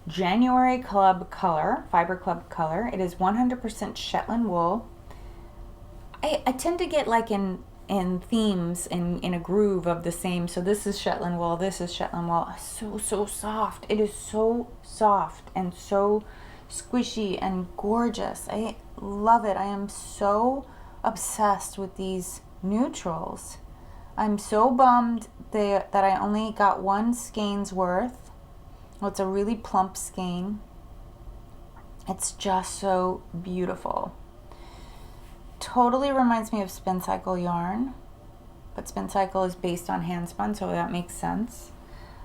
January Club color, Fiber Club color. It is 100% Shetland wool. I tend to get like in themes, in a groove of the same. So this is Shetland wool, this is Shetland wool. So soft. It is so soft and so squishy and gorgeous. I love it. I am so obsessed with these neutrals. I'm so bummed that I only got one skein's worth. Well, it's a really plump skein. It's just so beautiful. Totally reminds me of Spin Cycle yarn, but Spin Cycle is based on hand spun, so that makes sense.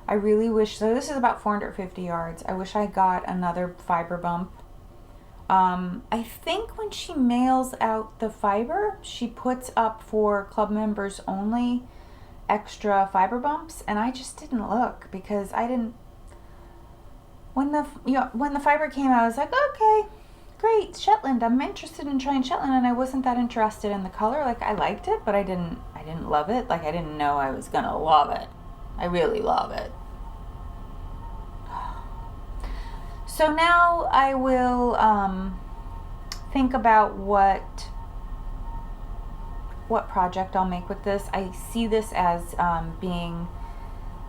I really wish, so this is about 450 yards. I wish I got another fiber bump. I think when she mails out the fiber, she puts up for club members only extra fiber bumps, and I just didn't look because I didn't. When the fiber came out, I was like, okay, great, Shetland. I'm interested in trying Shetland, and I wasn't that interested in the color. Like, I liked it, but I didn't love it. Like, I didn't know I was gonna love it. I really love it. So now I will think about what project I'll make with this. I see this as being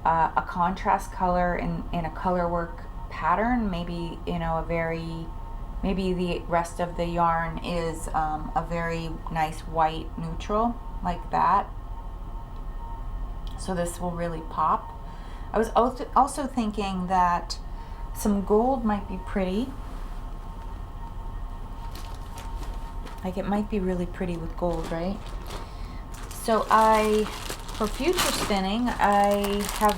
a contrast color in a color work pattern. Maybe, maybe the rest of the yarn is a very nice white neutral like that. So this will really pop. I was also thinking that some gold might be pretty. Like, it might be really pretty with gold, right? So for future spinning, I have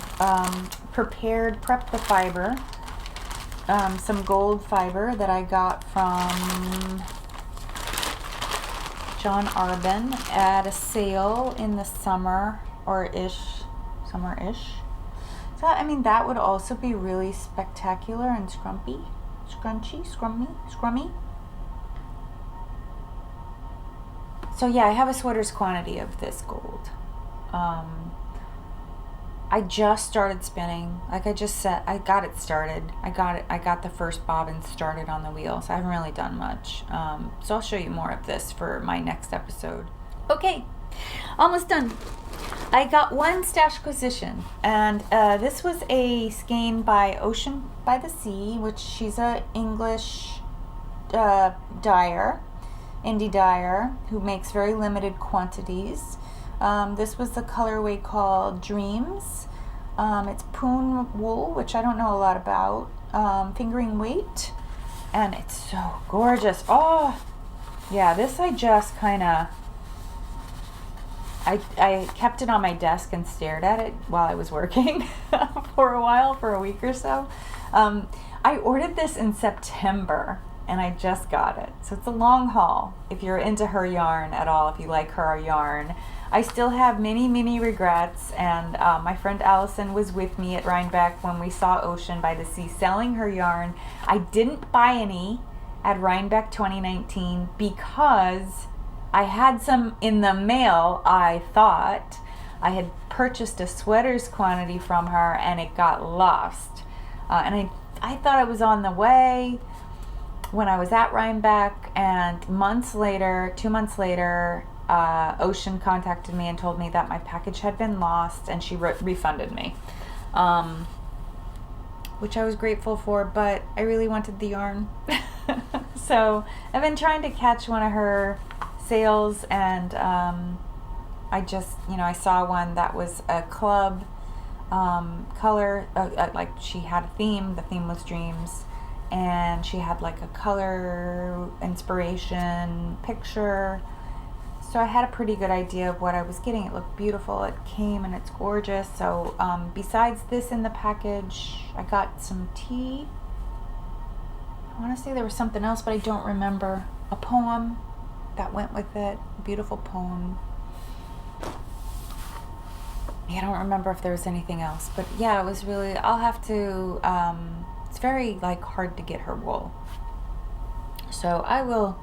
prepped the fiber. Some gold fiber that I got from John Arbin at a sale in the summer-ish. So, I mean, that would also be really spectacular and scrummy. So yeah, I have a sweater's quantity of this gold. I just started spinning. Like I just said, I got it started. I got the first bobbin started on the wheel, so I haven't really done much. So I'll show you more of this for my next episode. Okay, almost done. I got one stash acquisition, and this was a skein by Ocean by the Sea, which she's a English dyer, indie dyer, who makes very limited quantities. This was the colorway called Dreams. It's poon wool, which I don't know a lot about. Fingering weight, and it's so gorgeous. Oh, yeah, this I just kind of, I kept it on my desk and stared at it while I was working for a week or so. I ordered this in September, and I just got it. So it's a long haul. If you're into her yarn at all, if you like her yarn, I still have many regrets. And my friend Allison was with me at Rhinebeck when we saw Ocean by the Sea selling her yarn. I didn't buy any at Rhinebeck 2019 because I had some in the mail. I thought I had purchased a sweater's quantity from her, and it got lost. And I thought it was on the way when I was at Rhinebeck, and 2 months later, Ocean contacted me and told me that my package had been lost, and she refunded me, which I was grateful for, but I really wanted the yarn. So I've been trying to catch one of her sales, and I just, I saw one that was a club color, like she had a theme. The theme was Dreams, and she had like a color inspiration picture. So I had a pretty good idea of what I was getting. It looked beautiful. It came and it's gorgeous. So besides this in the package, I got some tea. I want to say there was something else, but I don't remember. A poem that went with it. A beautiful poem. I don't remember if there was anything else, but yeah, it was really, I'll have to, it's very like hard to get her wool. So I will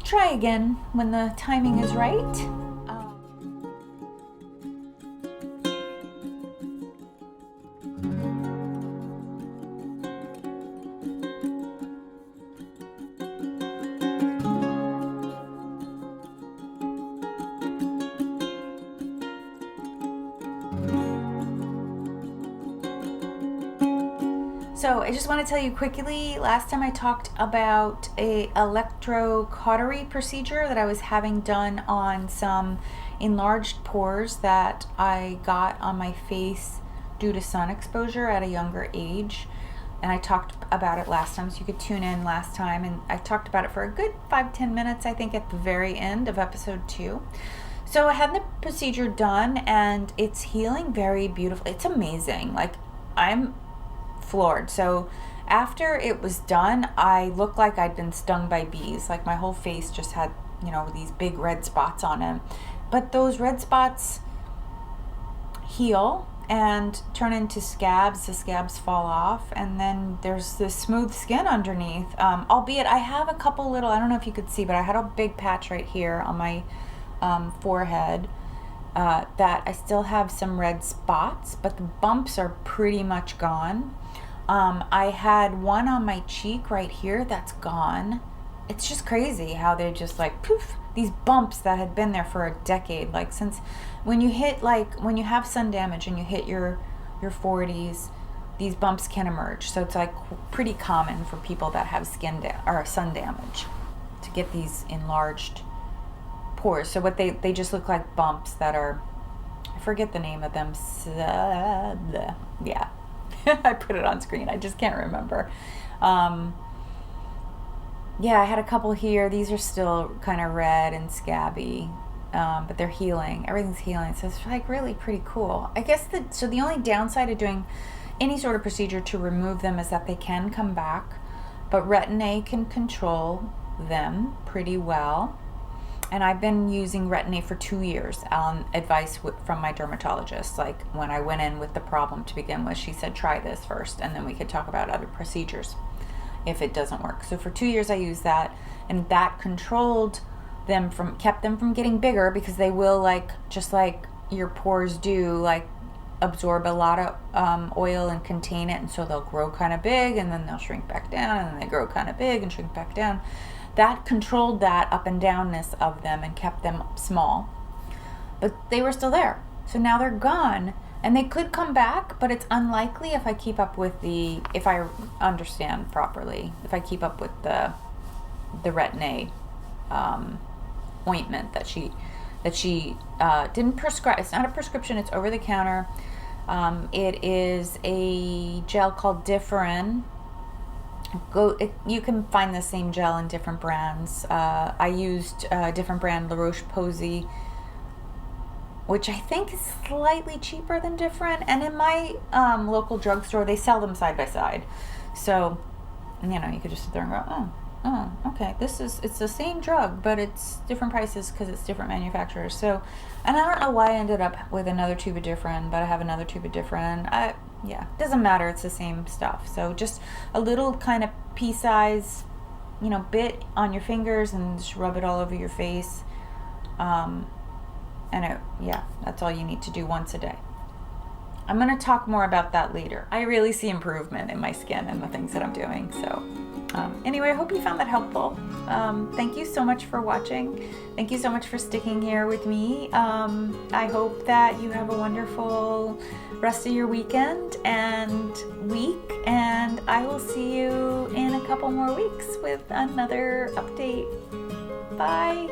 try again when the timing is right. So I just want to tell you quickly, last time I talked about a electrocautery procedure that I was having done on some enlarged pores that I got on my face due to sun exposure at a younger age. And I talked about it last time, so you could tune in last time. And I talked about it for a good 5-10 minutes, I think, at the very end of episode 2. So I had the procedure done, and it's healing very beautifully. It's amazing. Like, I'm floored. So after it was done, I looked like I'd been stung by bees. Like, my whole face just had, you know, these big red spots on it. But those red spots heal and turn into scabs. The scabs fall off, and then there's this smooth skin underneath. Albeit I have a couple little, I don't know if you could see, but I had a big patch right here on my forehead that I still have some red spots, but the bumps are pretty much gone. I had one on my cheek right here that's gone. It's just crazy how they just like poof, these bumps that had been there for a decade. Like, since when you hit, like, when you have sun damage and you hit your 40s, these bumps can emerge. So it's like pretty common for people that have or sun damage to get these enlarged pores. So what they just look like bumps that are, I forget the name of them. Yeah. I put it on screen. I just can't remember. Yeah, I had a couple here. These are still kind of red and scabby, but they're healing. Everything's healing. So it's like really pretty cool. I guess so the only downside of doing any sort of procedure to remove them is that they can come back, but Retin-A can control them pretty well. And I've been using Retin-A for 2 years on advice from my dermatologist. Like, when I went in with the problem to begin with, she said, try this first, and then we could talk about other procedures if it doesn't work. So for 2 years I used that, and that controlled them kept them from getting bigger, because they will, like, just like your pores do, like, absorb a lot of oil and contain it, and so they'll grow kind of big, and then they'll shrink back down, and then they grow kind of big and shrink back down. That controlled that up and downness of them and kept them small. But they were still there. So now they're gone. And they could come back, but it's unlikely if I keep up with if I understand properly, if I keep up with the Retin-A ointment that she didn't prescribe. It's not a prescription, it's over the counter. It is a gel called Differin. You can find the same gel in different brands. I used a different brand, La Roche-Posay, which I think is slightly cheaper than Differin. And in my local drugstore, they sell them side by side. So, you know, you could just sit there and go, oh, okay, it's the same drug, but it's different prices because it's different manufacturers. So, and I don't know why I ended up with another tube of Differin, but I have another tube of Differin. Yeah, doesn't matter, it's the same stuff. So just a little kind of pea-size, you know, bit on your fingers and just rub it all over your face. And that's all you need to do once a day. I'm going to talk more about that later. I really see improvement in my skin and the things that I'm doing. So anyway, I hope you found that helpful. Thank you so much for watching. Thank you so much for sticking here with me. I hope that you have a wonderful rest of your weekend and week, and I will see you in a couple more weeks with another update. Bye.